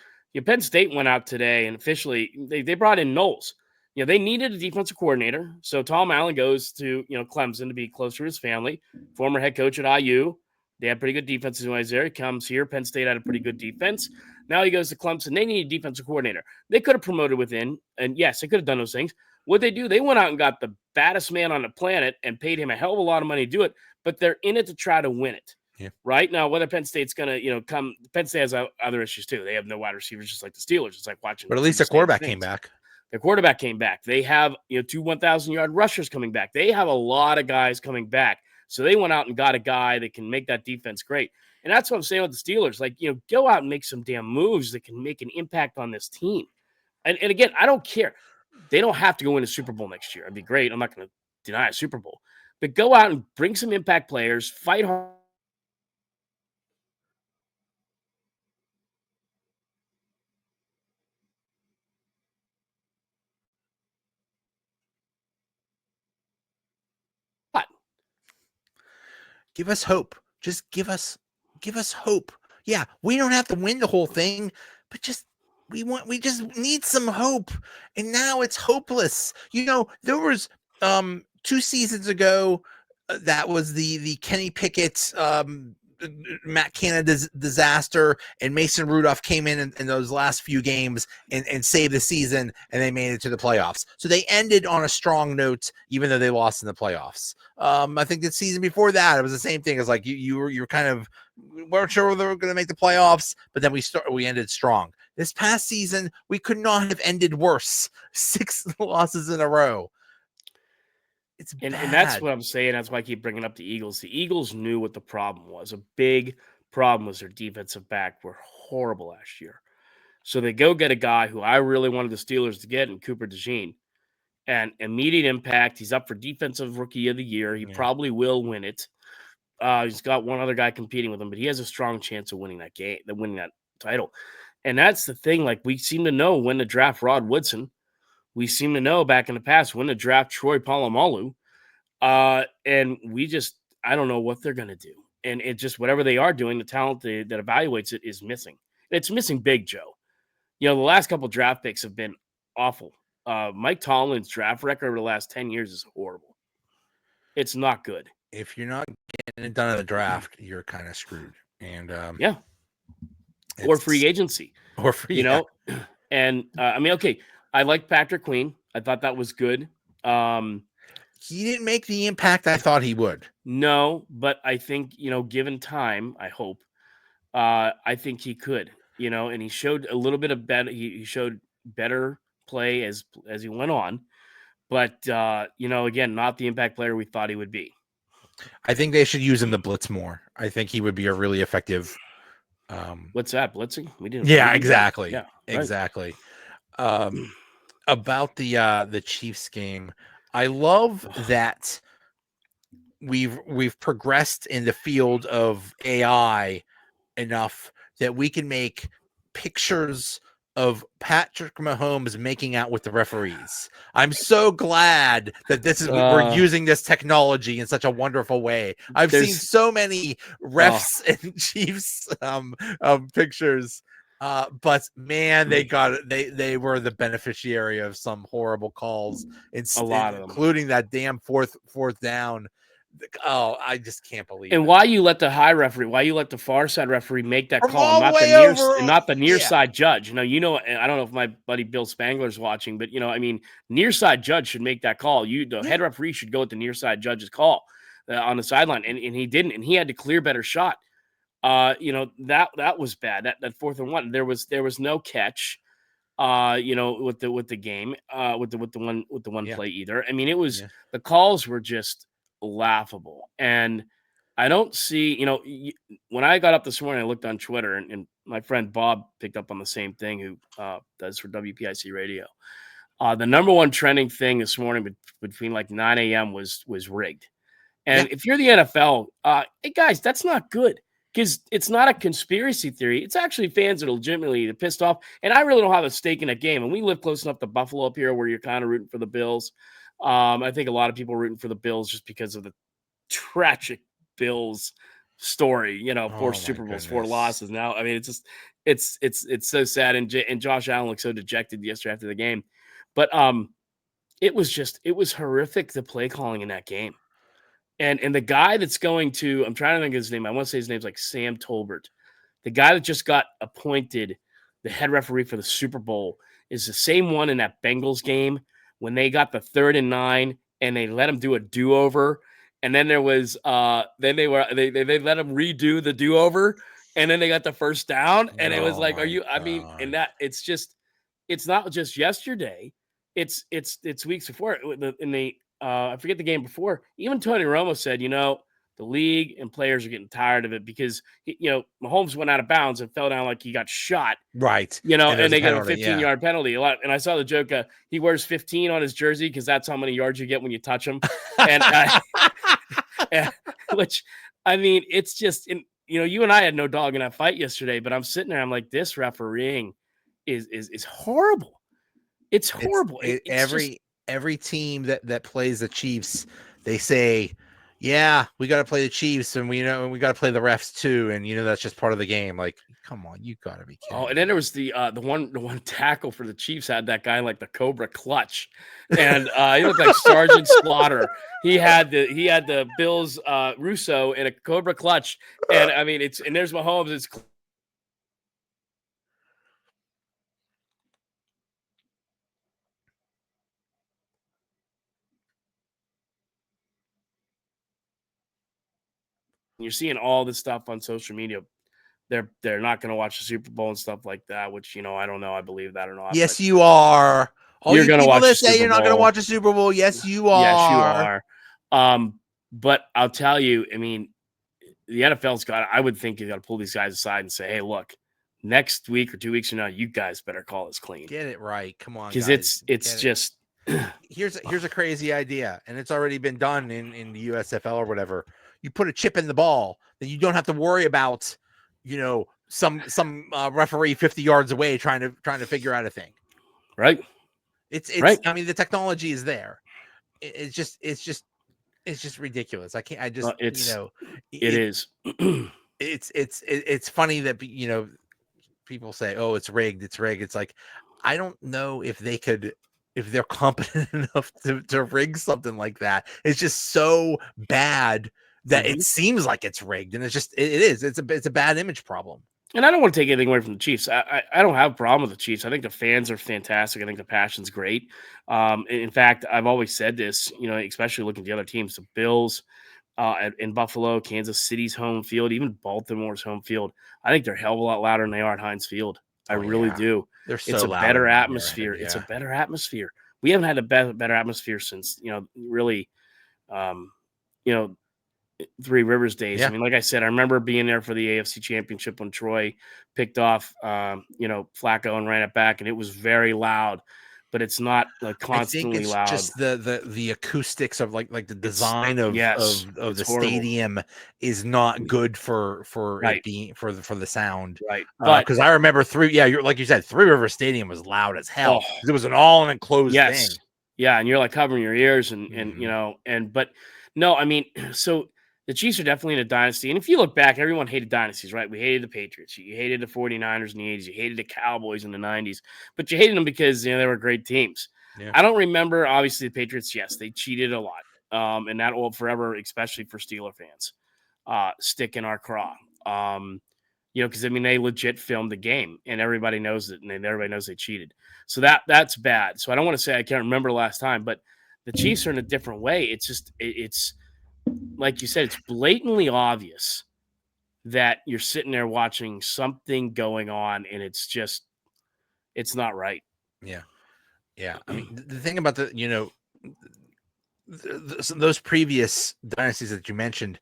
Penn State went out today and officially they brought in Knowles. They needed a defensive coordinator. So Tom Allen goes to, Clemson to be closer to his family, former head coach at IU. They had pretty good defenses when he was there. He comes here. Penn State had a pretty good defense. Now he goes to Clemson. They need a defensive coordinator. They could have promoted within, and yes, they could have done those things. What they do, they went out and got the baddest man on the planet and paid him a hell of a lot of money to do it, but they're in it to try to win it. Yeah. Right now, whether Penn State's going to, come, Penn State has other issues too. They have no wide receivers, just like the Steelers. It's like watching. But at least the quarterback came back. The quarterback came back. They have, 2 1,000-yard rushers coming back. They have a lot of guys coming back. So they went out and got a guy that can make that defense great. And that's what I'm saying with the Steelers. Like, go out and make some damn moves that can make an impact on this team. And again, I don't care. They don't have to go win a Super Bowl next year. It'd be great. I'm not going to deny a Super Bowl. But go out and bring some impact players, fight hard. Give us hope. Just give us hope. Yeah, we don't have to win the whole thing, but we just need some hope. And now it's hopeless. There was 2 seasons ago, that was the Kenny Pickett Matt Canada disaster, and Mason Rudolph came in those last few games and saved the season, and they made it to the playoffs. So they ended on a strong note, even though they lost in the playoffs. I think the season before that, it was the same thing. It's like you're kind of weren't sure whether they were going to make the playoffs, but then we ended strong. This past season, we could not have ended worse. 6 losses in a row. It's bad. And that's what I'm saying. That's why I keep bringing up the Eagles. The Eagles knew what the problem was. A big problem was their defensive back were horrible last year. So they go get a guy who I really wanted the Steelers to get in Cooper DeJean. And immediate impact. He's up for Defensive Rookie of the Year. He probably will win it. He's got one other guy competing with him, but he has a strong chance of winning that game, winning that title. And that's the thing. Like, we seem to know when to draft Rod Woodson. We seem to know back in the past when to draft Troy Polamalu. And I don't know what they're going to do. And it just, whatever they are doing, the talent that evaluates it is missing. It's missing big, Joe. The last couple draft picks have been awful. Mike Tomlin's draft record over the last 10 years is horrible. It's not good. If you're not getting it done in the draft, you're kind of screwed. And or free agency. Or free, And okay, I like Patrick Queen. I thought that was good. He didn't make the impact I thought he would. No, but I think, given time, I hope, I think he could, and he showed a little bit of better. He showed better play as he went on, but again, not the impact player we thought he would be. I think they should use him to blitz more. I think he would be a really effective. What's that, blitzing? We didn't. Yeah, exactly. Yeah, exactly. About the Chiefs game, I love that we've progressed in the field of AI enough that we can make pictures of Patrick Mahomes making out with the referees. I'm so glad that we're using this technology in such a wonderful way. I've seen so many refs and Chiefs pictures. But man, they were the beneficiary of some horrible calls, a lot of them, including that damn fourth down Oh, I just can't believe And it. why you let the high referee, why you let the far side referee make that From call, and all the not the way over, not the near yeah, side judge? I don't know if my buddy Bill Spangler's watching, but I mean, near side judge should make that call. The yeah. head referee should go with the near side judge's call on the sideline, and he didn't, and he had to clear better shot. That was bad. That 4th and 1, there was no catch. With the game, with the one Yeah, play either. I mean, it was yeah, the calls were just laughable, and I don't see. When I got up this morning, I looked on Twitter, and my friend Bob picked up on the same thing, who does for WPIC radio. The number one trending thing this morning between like 9 a.m. was rigged. yeah. And if you're the NFL, hey guys, that's not good, because it's not a conspiracy theory. It's actually fans that are legitimately pissed off. And I really don't have a stake in a game. And we live close enough to Buffalo up here where you're kind of rooting for the Bills. I think a lot of people are rooting for the Bills just because of the tragic Bills story. 4 Oh my Super Bowls, 4 goodness. losses. Now, I mean, it's just it's so sad. And Josh Allen looked so dejected yesterday after the game. But it was horrific, the play calling in that game. And the guy that's going to, I'm trying to think of his name. I want to say his name's like Sam Tolbert. The guy that just got appointed the head referee for the Super Bowl is the same one in that Bengals game when they got the 3rd and 9 and they let him do a do-over. And then there was then they let him redo the do-over, and then they got the first down. And it was Oh like, my I mean, and god. that it's not just yesterday. It's weeks before in the I forget the game before. Even Tony Romo said, the league and players are getting tired of it because Mahomes went out of bounds and fell down like he got shot. Right. And And there's a they gave him a penalty. Yeah. 15-yard penalty. And I saw the joke. He wears 15 on his jersey because that's how many yards you get when you touch him. And which, I mean, it's just, you and I had no dog in that fight yesterday, but I'm sitting there, I'm like, this refereeing is horrible. It's It's horrible. it, It's just, every team that plays the Chiefs, they say, yeah, we got to play the Chiefs, and we got to play the refs too, and that's just part of the game. Like, come on, you got to be oh, kidding and then there me. was the one tackle for the Chiefs had that guy like the Cobra Clutch, and he looked like Sergeant Slaughter. He had the Bills Russo in a Cobra Clutch, and I mean and there's Mahomes. It's you're seeing all this stuff on social media. They're not going to watch the Super Bowl and stuff like that, which I don't know. I believe that or not, but Yes, you are. All you're you going to people watch the that say Super you're not going to Bowl. watch a Super Bowl, yes, you Yes, you are. are. But I'll tell you, I mean, the NFL's got, I would think you got to pull these guys aside and say, hey, look, next week or 2 weeks from now, you guys better call this clean, Get it right. Come on, because guys. it's Get it. just Here's a crazy idea, and it's already been done in the USFL or whatever. You put a chip in the ball, then you don't have to worry about some referee 50 yards away trying to figure out a thing. right. It's Right. I mean, the technology is there. It's just ridiculous. I can't. I just It it is. it's funny that people say, oh, it's rigged, it's rigged. It's like, I don't know if they're competent enough to rig something like that. It's just so bad that it Mhm. seems like it's rigged, and it is. It's a bad image problem. And I don't want to take anything away from the Chiefs. I don't have a problem with the Chiefs. I think the fans are fantastic. I think the passion's great. In fact, I've always said this, especially looking at the other teams, the Bills, in Buffalo, Kansas City's home field, even Baltimore's home field. I think they're a hell of a lot louder than they are at Heinz Field. I Oh really yeah, do. they're It's so a loud better in Arrowhead. atmosphere. It's a Yeah, better atmosphere. We haven't had a better atmosphere since, really, um, you know, Three Rivers days. I yeah. mean, like I said, I remember being there for the AFC Championship when Troy picked off, Flacco and ran it back, and it was very loud, but it's not like I think constantly it's loud. just the acoustics of like the It's design yes, of it's the horrible. stadium is not good for it Right, being for the sound. right. But Because I remember you're like you said, Three River Stadium was loud as oh, hell. It was an all enclosed yes. thing. Yeah, and you're, like, covering your ears and, Hmm. but no, I mean, so the Chiefs are definitely in a dynasty, and if you look back, everyone hated dynasties, right? We hated the Patriots. You hated the 49ers in the '80s. You hated the Cowboys in the '90s, but you hated them because, they were great teams. Yeah. I don't remember, obviously, the Patriots, yes, they cheated a lot. and that will forever, especially for Steeler fans, stick in our craw. Because they legit filmed the game, and everybody knows it, and everybody knows they cheated. So that's bad. So I don't want to say I can't remember last time, but the Chiefs are in a different way. It's just it's like you said, it's blatantly obvious that you're sitting there watching something going on, and it's not right. Yeah. I mean, the thing about those previous dynasties that you mentioned,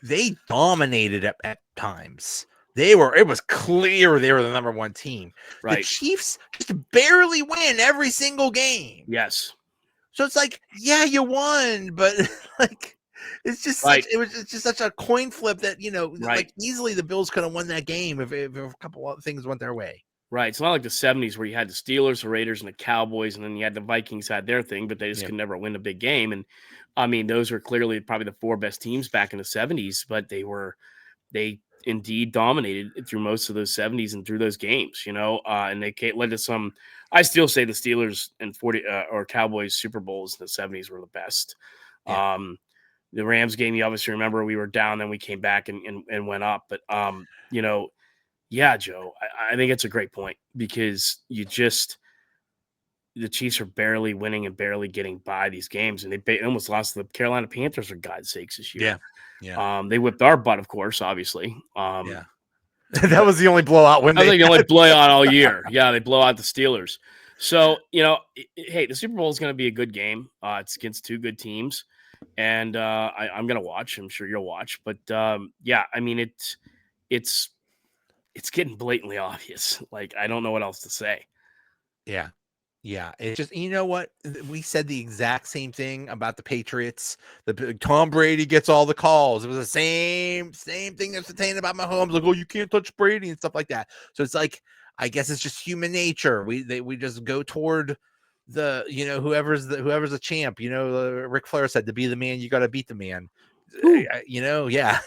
they dominated at times. It was clear they were the number one team. Right. The Chiefs just barely win every single game. Yes. So it's like, yeah, you won, but like it's just it's just such a coin flip that like easily the Bills could have won that game if a couple of things went their way. Right. It's not like the 70s where you had the Steelers, the Raiders, and the Cowboys, and then you had the Vikings had their thing, but they just could never win a big game. And I mean, those were clearly probably the four best teams back in the 70s, but they indeed dominated through most of those 70s and through those games, and they led to some. I still say the Steelers and or Cowboys Super Bowls in the 70s were the best. Yeah. The Rams game, you obviously remember we were down, then we came back and went up. But yeah, Joe, I think it's a great point because the Chiefs are barely winning and barely getting by these games, and they almost lost to the Carolina Panthers for God's sakes this year. Yeah. They whipped our butt, of course, obviously. Yeah. That was the only blowout win. I think the only blowout all year. Yeah, they blow out the Steelers. So, hey, the Super Bowl is going to be a good game. It's against two good teams, and I'm going to watch. I'm sure you'll watch. But, yeah, I mean, it's getting blatantly obvious. Like, I don't know what else to say. Yeah. It's just, you know what? We said the exact same thing about the Patriots. Tom Brady gets all the calls. It was the same thing that's saying about Mahomes. Like, oh, you can't touch Brady and stuff like that. So it's like, I guess it's just human nature. We just go toward the, whoever's the champ. Ric Flair said, to be the man, you got to beat the man. Yeah.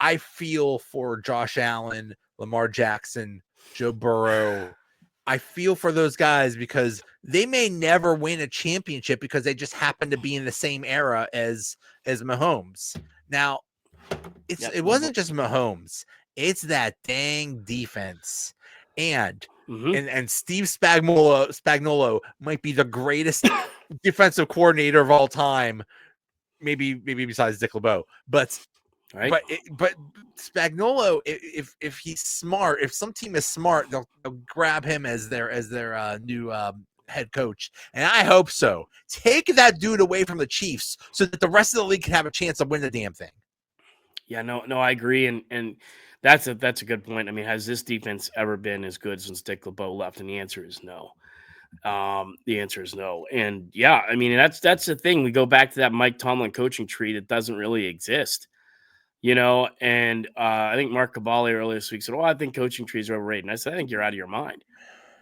I feel for Josh Allen, Lamar Jackson, Joe Burrow. I feel for those guys because they may never win a championship because they just happen to be in the same era as Mahomes. Now, it wasn't just Mahomes. It's that dang defense. And Steve Spagnuolo might be the greatest defensive coordinator of all time, maybe besides Dick LeBeau. But but Spagnuolo, if he's smart, if some team is smart, they'll grab him as their new head coach, and I hope so. Take that dude away from the Chiefs so that the rest of the league can have a chance of winning the damn thing. Yeah, no, I agree, and that's a good point. I mean, has this defense ever been as good since Dick LeBeau left? And the answer is no. The answer is no. And yeah, I mean, that's the thing. We go back to that Mike Tomlin coaching tree that doesn't really exist. And I think Mark Cavalli earlier this week said, I think coaching trees are overrated. And I said, I think you're out of your mind.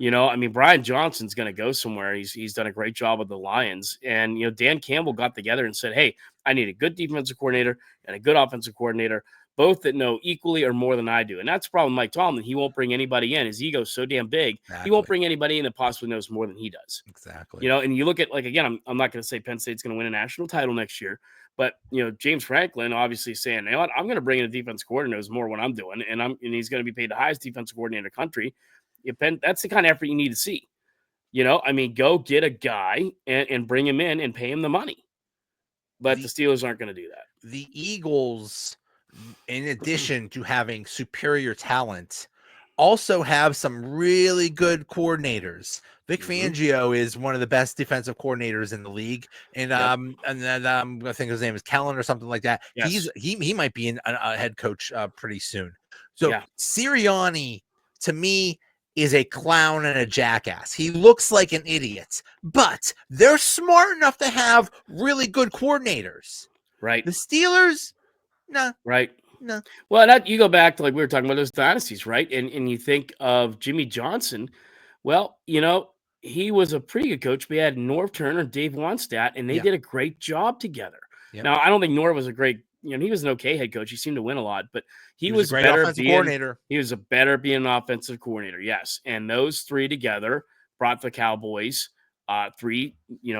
I mean, Brian Johnson's going to go somewhere. He's done a great job with the Lions. And, Dan Campbell got together and said, hey, I need a good defensive coordinator and a good offensive coordinator, both that know equally or more than I do. And that's the problem with Mike Tomlin. He won't bring anybody in. His ego's so damn big. Exactly. He won't bring anybody in that possibly knows more than he does. Exactly. And you look at, like, again, I'm not going to say Penn State's going to win a national title next year. But, James Franklin obviously saying, you know what, I'm going to bring in a defensive coordinator who knows more what I'm doing, and he's going to be paid the highest defensive coordinator in the country. That's the kind of effort you need to see. I mean, go get a guy and bring him in and pay him the money. But the Steelers aren't going to do that. The Eagles, in addition to having superior talent, also have some really good coordinators. Vic Fangio is one of the best defensive coordinators in the league, and then I think his name is Kellen or something like that. Yes. He might be a head coach pretty soon. So Sirianni, to me, is a clown and a jackass. He looks like an idiot, but they're smart enough to have really good coordinators. Right. The Steelers, no. Right. No. Well, you go back to, like we were talking about, those dynasties, right? And you think of Jimmy Johnson. Well, he was a pretty good coach. We had Norv Turner and Dave Wannstedt, and they did a great job together. Yep. Now, I don't think Norv was a great, he was an okay head coach. He seemed to win a lot, but he was a great better offensive coordinator. He was being an offensive coordinator, yes. And those three together brought the Cowboys 3,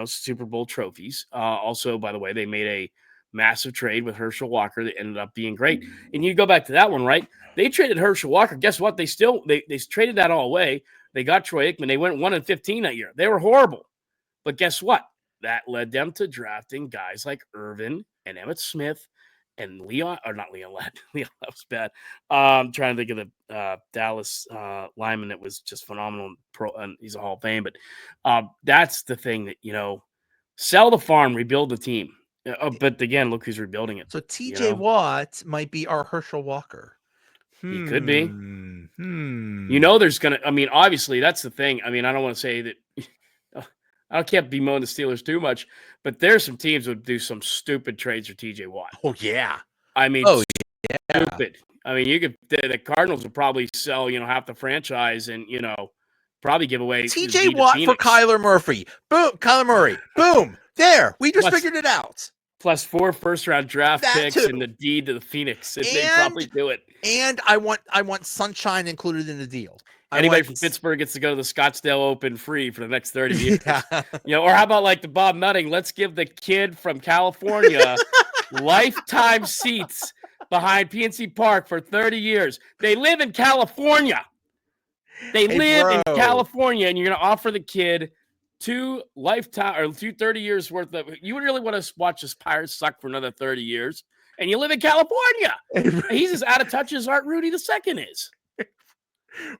Super Bowl trophies. Also, by the way, they made a massive trade with Herschel Walker that ended up being great. And you go back to that one, right? They traded Herschel Walker. Guess what? They traded that all away. They got Troy Aikman. They went 1-15 that year. They were horrible. But guess what? That led them to drafting guys like Irvin and Emmitt Smith and Leon, or not Leon Lett. Leon, that was bad. I'm trying to think of the Dallas lineman that was just phenomenal. And he's a Hall of Fame. But that's the thing that, sell the farm, rebuild the team. But again, look who's rebuilding it. So TJ Watt might be our Herschel Walker. He could be. There's going to, obviously, that's the thing. I don't want to say that. I can't bemoan the Steelers too much, but there's some teams that would do some stupid trades for TJ Watt. Oh, yeah. Stupid. The Cardinals would probably sell, half the franchise and, probably give away TJ Watt for Kyler Murphy. Boom. Kyler Murray. Boom. There. We just figured it out. Plus 4 first-round draft picks and the deed to the Phoenix. They probably do it. And I want sunshine included in the deal. Anybody from Pittsburgh gets to go to the Scottsdale Open free for the next 30 years. Or how about like the Bob Nutting? Let's give the kid from California lifetime seats behind PNC Park for 30 years. They live in California. In California, and you're going to offer the kid 2 30 years worth of. You really want to watch this Pirates suck for another 30 years? And you live in California. He's as out of touch as Art Rooney II is.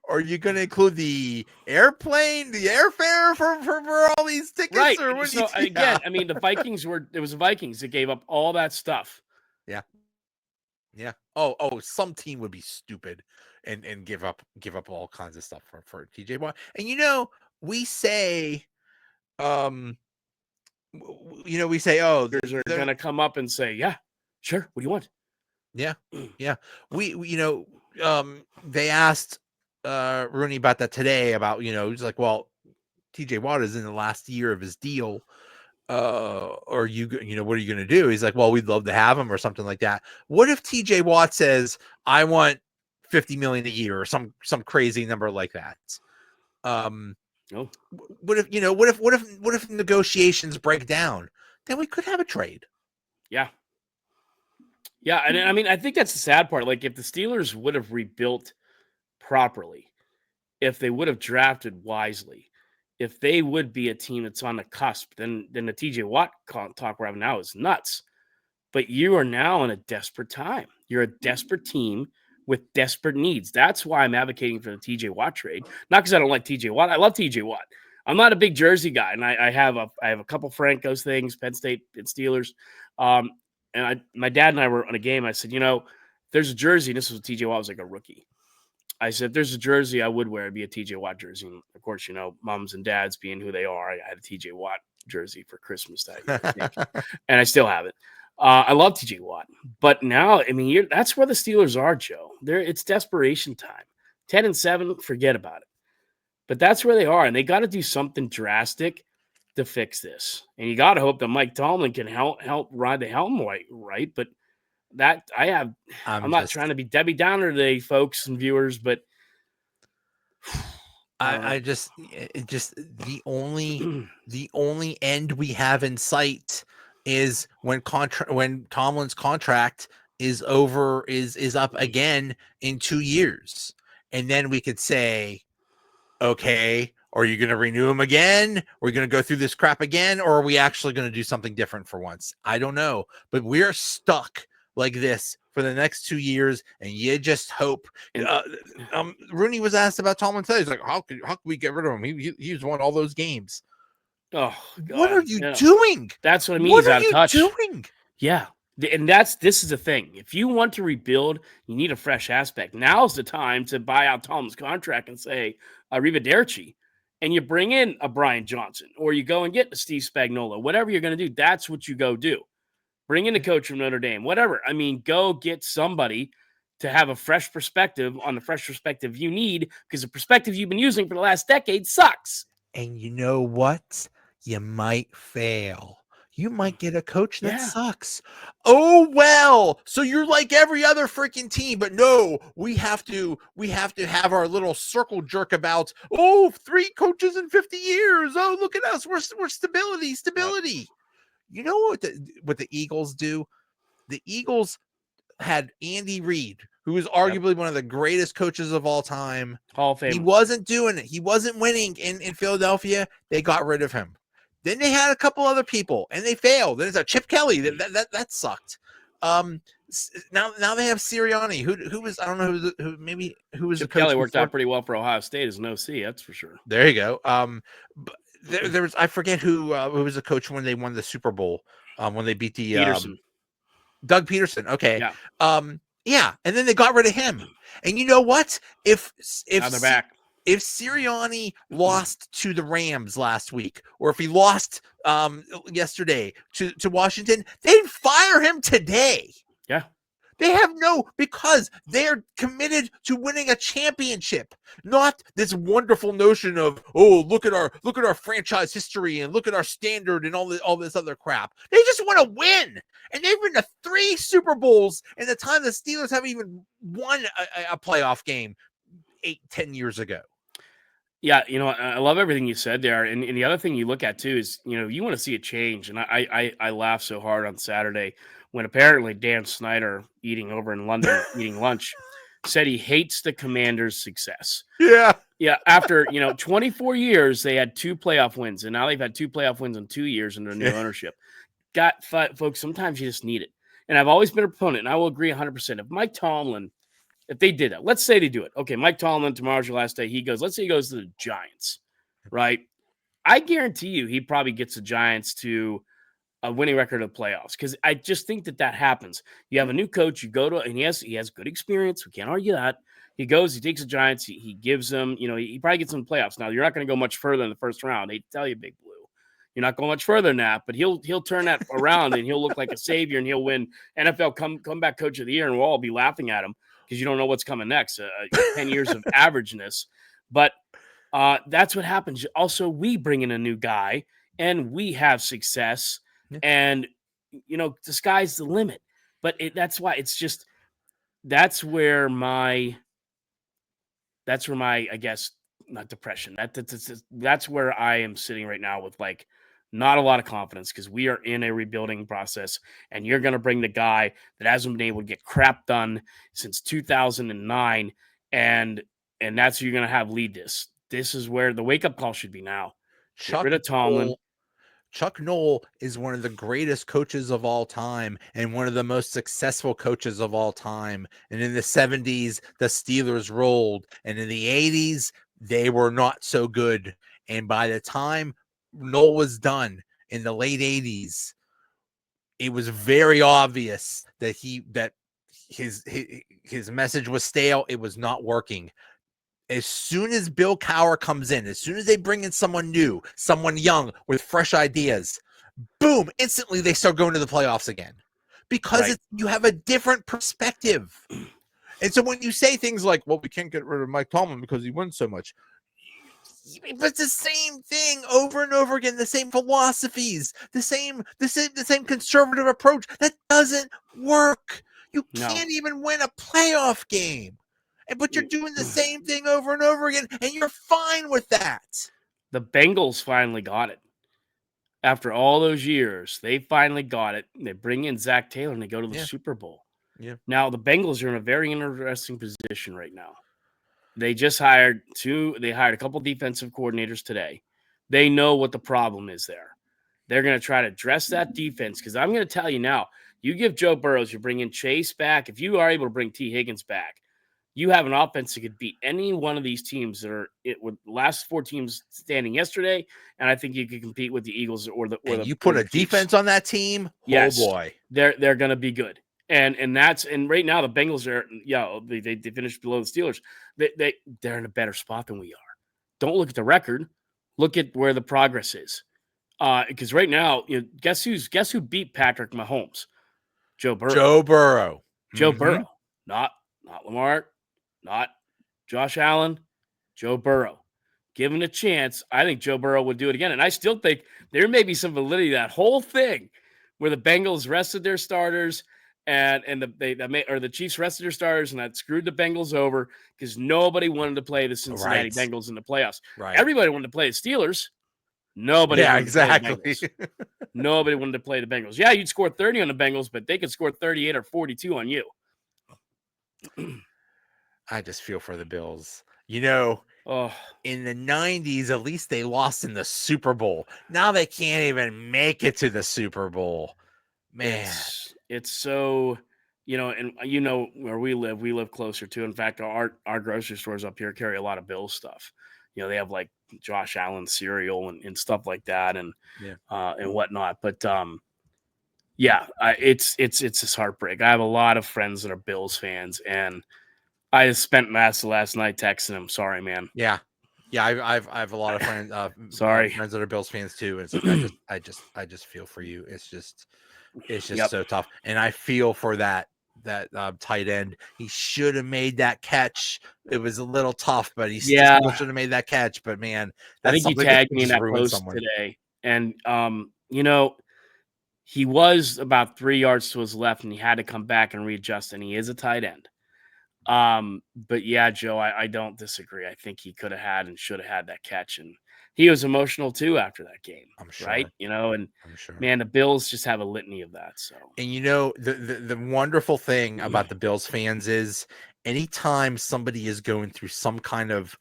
Are you going to include the airplane, the airfare for all these tickets? Right. Or what so again, the Vikings it was the Vikings that gave up all that stuff. Yeah. Yeah. Oh, some team would be stupid and give up all kinds of stuff for TJ Watt. And we say, they're going to come up and say, yeah, sure. What do you want? Yeah. Yeah. They asked Rooney about that today about, he's like, well, TJ Watt is in the last year of his deal. Or what are you going to do? He's like, well, we'd love to have him or something like that. What if TJ Watt says, I want $50 million a year or some crazy number like that? What if negotiations break down? Then we could have a trade. Yeah. Yeah. And I think that's the sad part. Like if the Steelers would have rebuilt properly, if they would have drafted wisely, if they would be a team that's on the cusp, then the TJ Watt talk we're having now is nuts. But you are now in a desperate time. You're a desperate team with desperate needs. That's why I'm advocating for the TJ Watt trade. Not because I don't like TJ Watt. I love TJ Watt. I'm not a big jersey guy, and I have a couple Francos things, Penn State and Steelers. And my dad and I were on a game. I said, there's a jersey. And this was TJ Watt was like a rookie. I said, there's a jersey I would wear. It'd be a TJ Watt jersey. And of course, moms and dads being who they are, I had a TJ Watt jersey for Christmas that year. And I still have it. I love TJ Watt. But now, that's where the Steelers are, Joe. It's desperation time. 10-7, forget about it. But that's where they are. And they got to do something drastic to fix this. And you got to hope that Mike Tomlin can help ride the helm right. But that I'm not trying to be Debbie Downer today, folks and viewers, but the only end we have in sight is when Tomlin's contract is over, is up again in 2 years. And then we could say, okay, are you going to renew him again? Are we going to go through this crap again? Or are we actually going to do something different for once? I don't know, but we're stuck like this for the next 2 years, and you just hope. Rooney was asked about Tomlin today. He's like, how can we get rid of him? He's won all those games. Oh, God. What are you doing? That's what I mean. What He's out of touch. Doing? Yeah. And this is the thing. If you want to rebuild, you need a fresh aspect. Now's the time to buy out Tomlin's contract and say, arrivederci. And you bring in a Brian Johnson, or you go and get a Steve Spagnuolo. Whatever you're going to do, that's what you go do. Bring in a coach from Notre Dame, whatever. Go get somebody to have a fresh perspective on the fresh perspective you need, because the perspective you've been using for the last decade sucks. And you know what? You might fail. you might get a coach that Yeah. sucks. Oh well, so you're like every other freaking team, but no, we have to have our little circle jerk about 3 coaches in 50 years. Oh, look at us, we're stability. Yep. You know what the Eagles do? The Eagles had Andy Reid, who is arguably one of the greatest coaches of all time. Hall of He Fame. wasn't doing it. He wasn't winning in Philadelphia. They got rid of him. Then they had a couple other people, and they failed. Then it's a Chip Kelly that sucked. Now they have Sirianni, who was I don't know who was Chip the coach Kelly worked before. out pretty well for Ohio State as an OC, that's for sure. There you go. But there was I forget who was the coach when they won the Super Bowl. When they beat the Peterson. Doug Peterson. Okay. Yeah. Yeah, and then they got rid of him. And you know what? If Now they're back. if Sirianni lost to the Rams last week, or if he lost yesterday to Washington, they'd fire him today. Yeah. They have because they're committed to winning a championship, not this wonderful notion of look at our franchise history and look at our standard and all this other crap. They just want to win, and they've been to 3 Super Bowls in the time the Steelers haven't even won a playoff game 8-10 years ago. Yeah, I love everything you said there, and the other thing you look at too is you want to see a change, and I laughed so hard on Saturday when apparently Dan Snyder, eating over in London eating lunch, said he hates the Commanders' success. Yeah, after 24 years they had 2 playoff wins, and now they've had 2 playoff wins in 2 years under new ownership. Folks, sometimes you just need it, and I've always been a proponent, and I will agree 100%. If Mike Tomlin, if they did it, let's say they do it. Okay, Mike Tomlin, tomorrow's your last day. Let's say he goes to the Giants, right? I guarantee you he probably gets the Giants to a winning record of playoffs, because I just think that happens. You have a new coach, you go to, and he has good experience. We can't argue that. He goes, he takes the Giants, he gives them, he probably gets them playoffs. Now, you're not going to go much further in the first round. They tell you, Big Blue. You're not going much further than that, but he'll turn that around and he'll look like a savior, and he'll win NFL comeback coach of the year, and we'll all be laughing at him because you don't know what's coming next. 10 years of averageness. But that's what happens. Also, we bring in a new guy and we have success, and the sky's the limit. But that's why that's where my I guess, not depression. That's where I am sitting right now with not a lot of confidence, because we are in a rebuilding process, and you're going to bring the guy that hasn't been able to get crap done since 2009, and that's who you're going to have lead this. This is where the wake up call should be now. Get rid of Tomlin. Chuck Noll is one of the greatest coaches of all time and one of the most successful coaches of all time. And in the 70s, the Steelers rolled. And in the 80s, they were not so good. And by the time Noll was done in the late 80s, it was very obvious that his message was stale. It was not working. As soon as Bill Cowher comes in, as soon as they bring in someone new, someone young with fresh ideas, boom, instantly they start going to the playoffs again, because you have a different perspective. And so when you say things like, well, we can't get rid of Mike Tomlin because he wins so much, but it's the same thing over and over again, the same philosophies, the same conservative approach. That doesn't work. You can't even win a playoff game. But you're doing the same thing over and over again, and you're fine with that. The Bengals finally got it. After all those years, they finally got it. They bring in Zach Taylor, and they go to the Super Bowl. Yeah. Now, the Bengals are in a very interesting position right now. They just hired a couple defensive coordinators today. They know what the problem is there. They're going to try to address that defense, because I'm going to tell you now, you give Joe Burrows, you bring in Chase back. If you are able to bring T. Higgins back, you have an offense that could beat any one of these teams that are with the last 4 teams standing yesterday, and I think you could compete with the Eagles or the. You put a defense on that team, yes, oh boy, they're going to be good, and right now the Bengals are they finished below the Steelers. They're in a better spot than we are. Don't look at the record, look at where the progress is, because right now, guess who beat Patrick Mahomes? Joe Burrow. Joe Burrow, not Lamar. Not Josh Allen, Joe Burrow. given a chance, I think Joe Burrow would do it again. And I still think there may be some validity to that whole thing where the Bengals rested their starters and the Chiefs rested their starters, and that screwed the Bengals over because nobody wanted to play the Cincinnati Right. Bengals in the playoffs. Right. Everybody wanted to play the Steelers. Nobody Yeah, wanted to play the exactly. Bengals. Nobody wanted to play the Bengals. Yeah, you'd score 30 on the Bengals, but they could score 38 or 42 on you. I just feel for the Bills. You know, Oh, in the 90s, at least they lost in the Super Bowl. Now they can't even make it to the Super Bowl. Man. it's so, and where we live closer to. In fact, our grocery stores up here carry a lot of Bills stuff. They have like Josh Allen cereal and stuff like that, and whatnot. But it's this heartbreak. I have a lot of friends that are Bills fans, and I just spent the last night texting them. Sorry, man. Yeah. Yeah, I have a lot of friends Sorry. friends that are Bills fans too. And it's like I just feel for you. It's just so tough. And I feel for that tight end. He should have made that catch. It was a little tough, but he still should have made that catch. But man, I that's think you something tagged that me in just that ruined post someone. today. And he was about 3 yards to his left, and he had to come back and readjust, and he is a tight end. But yeah, Joe, I don't disagree. I think he could have had and should have had that catch, and he was emotional too after that game. I'm sure. Right? And I'm sure. Man, the Bills just have a litany of that. So, and the wonderful thing about the Bills fans is anytime somebody is going through some kind of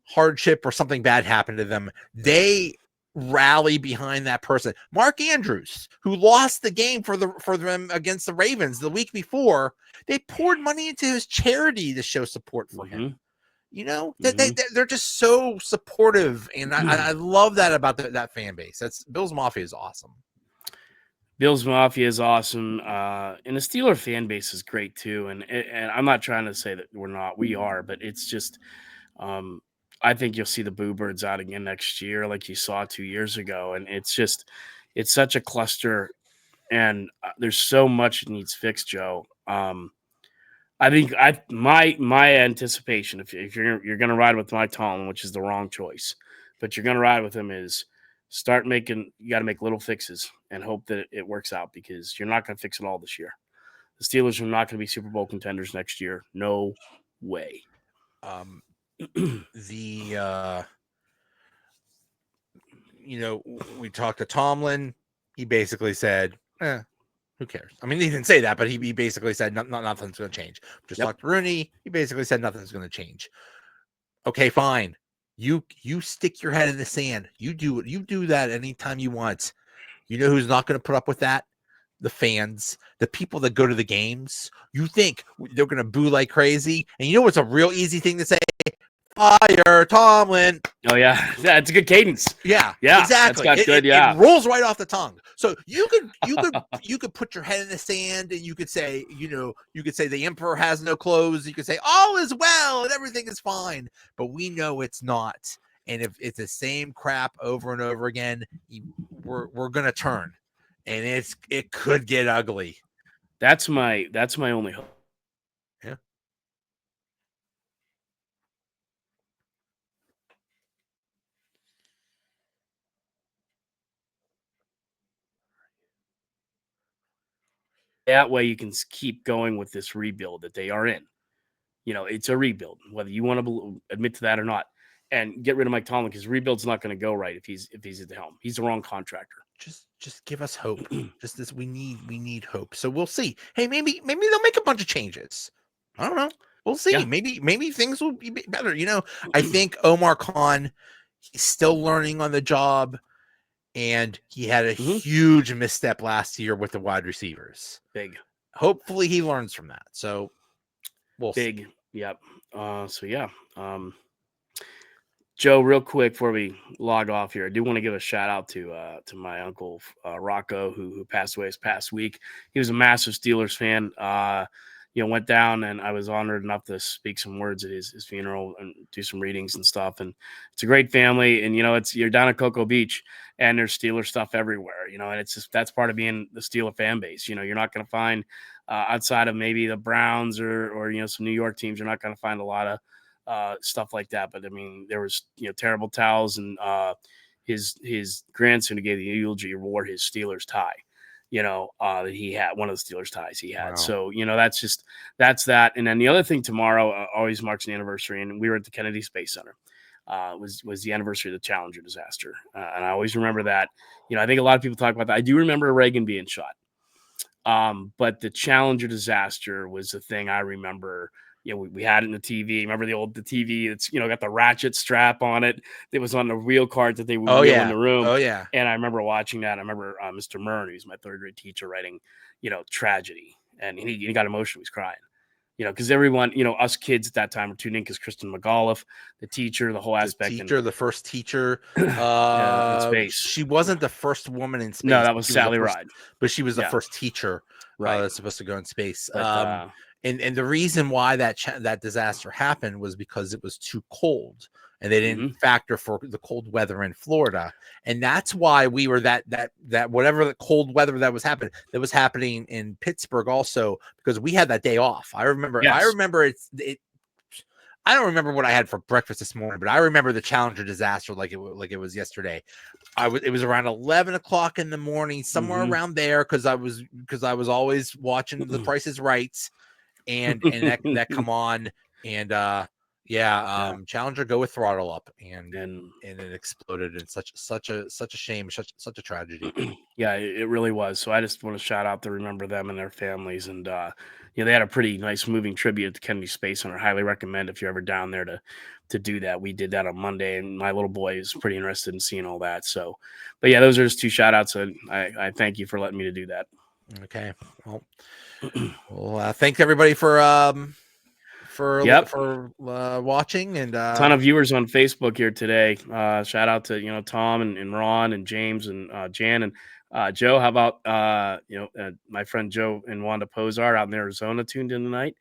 hardship or something bad happened to them, they rally behind that person. Mark Andrews, who lost the game for them against the Ravens the week before, they poured money into his charity to show support for him. They're just so supportive, and I love that about that fan base. That's Bills Mafia is awesome. Bills Mafia is awesome, and the Steeler fan base is great too. And I'm not trying to say that we're not, we are, but it's just. I think you'll see the Boo Birds out again next year, like you saw 2 years ago. And it's such a cluster, and there's so much that needs fixed, Joe. I think my anticipation, if you're going to ride with Mike Tomlin, which is the wrong choice, but you're going to ride with him, is you got to make little fixes and hope that it works out, because you're not going to fix it all this year. The Steelers are not going to be Super Bowl contenders next year. No way. We talked to Tomlin. He basically said, who cares? I mean, he didn't say that, but he basically said nothing's going to change. Just talked to Rooney. He basically said nothing's going to change. Okay, fine. You stick your head in the sand. You do that anytime you want. You know who's not going to put up with that? The fans, the people that go to the games. You think they're going to boo like crazy? And you know what's a real easy thing to say? Fire Tomlin. Oh yeah, it's a good cadence. Yeah, That's exactly. got good. Yeah, it rolls right off the tongue. So you could put your head in the sand, and you could say, the emperor has no clothes. You could say all is well and everything is fine. But we know it's not. And if it's the same crap over and over again, we're gonna turn, and it could get ugly. That's my only hope. Yeah. That way you can keep going with this rebuild that they are in. It's a rebuild, whether you want to admit to that or not, and get rid of Mike Tomlin, because rebuild's not going to go right if he's at the helm. He's the wrong contractor. Just give us hope. Just this, we need hope. So we'll see. Hey, maybe they'll make a bunch of changes. I don't know. We'll see. Yeah. Maybe things will be better. I think Omar Khan, he's still learning on the job, and he had a huge misstep last year with the wide receivers. Big. Hopefully he learns from that. So we'll see. Yep. Joe, real quick before we log off here, I do want to give a shout out to my uncle Rocco, who passed away this past week. He was a massive Steelers fan. Went down, and I was honored enough to speak some words at his funeral and do some readings and stuff. And it's a great family. And you're down at Cocoa Beach, and there's Steeler stuff everywhere. And it's just, that's part of being the Steeler fan base. You're not going to find outside of maybe the Browns or some New York teams, you're not going to find a lot of stuff like that. But I mean, there was terrible towels, and his grandson who gave the eulogy wore his Steelers tie. That he had, one of the Steelers ties he had. Wow. So, that's that. And then the other thing tomorrow always marks an anniversary. And we were at the Kennedy Space Center. Was the anniversary of the Challenger disaster. And I always remember that. I think a lot of people talk about that. I do remember Reagan being shot. But the Challenger disaster was the thing I remember. We had it in the TV. Remember the TV that's got the ratchet strap on it. It was on the wheel cart that they would wheel in the room. Oh yeah. And I remember watching that. I remember Mr. Murn, who's my third grade teacher, writing tragedy, and he got emotional. He was crying. Because everyone, us kids at that time were tuned in because Kristen McAuliffe, the teacher, the whole aspect. The first teacher. In space. She wasn't the first woman in space. No, that was Sally Ride. But she was the first teacher that's supposed to go in space. But, and the reason why that disaster happened was because it was too cold. And they didn't factor for the cold weather in Florida, and that's why we were that whatever the cold weather that was happening in Pittsburgh also, because we had that day off. I remember. Yes. I remember it. I don't remember what I had for breakfast this morning, but I remember the Challenger disaster like it was yesterday. It was around 11 o'clock in the morning, somewhere around there, because I was always watching The Price is Right, and that come on and. Challenger go with throttle up, and it exploded, and such a shame, such a tragedy. Yeah, it really was. So I just want to shout out to remember them and their families, and they had a pretty nice moving tribute at the Kennedy Space Center. Highly recommend if you're ever down there to do that. We did that on Monday, and my little boy is pretty interested in seeing all that. So, but yeah, those are just two shout outs, and I thank you for letting me to do that. Okay, well, thanks everybody for watching, and a ton of viewers on Facebook here today. Shout out to Tom and Ron and James and Jan and Joe. How about my friend Joe and Wanda Posar out in Arizona tuned in tonight,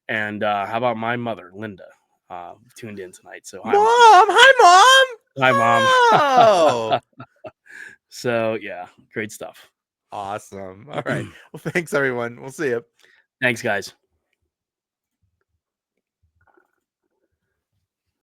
and how about my mother Linda tuned in tonight. So hi mom. Oh. So yeah, great stuff. Awesome. All right. Well, thanks everyone. We'll see you. Thanks guys.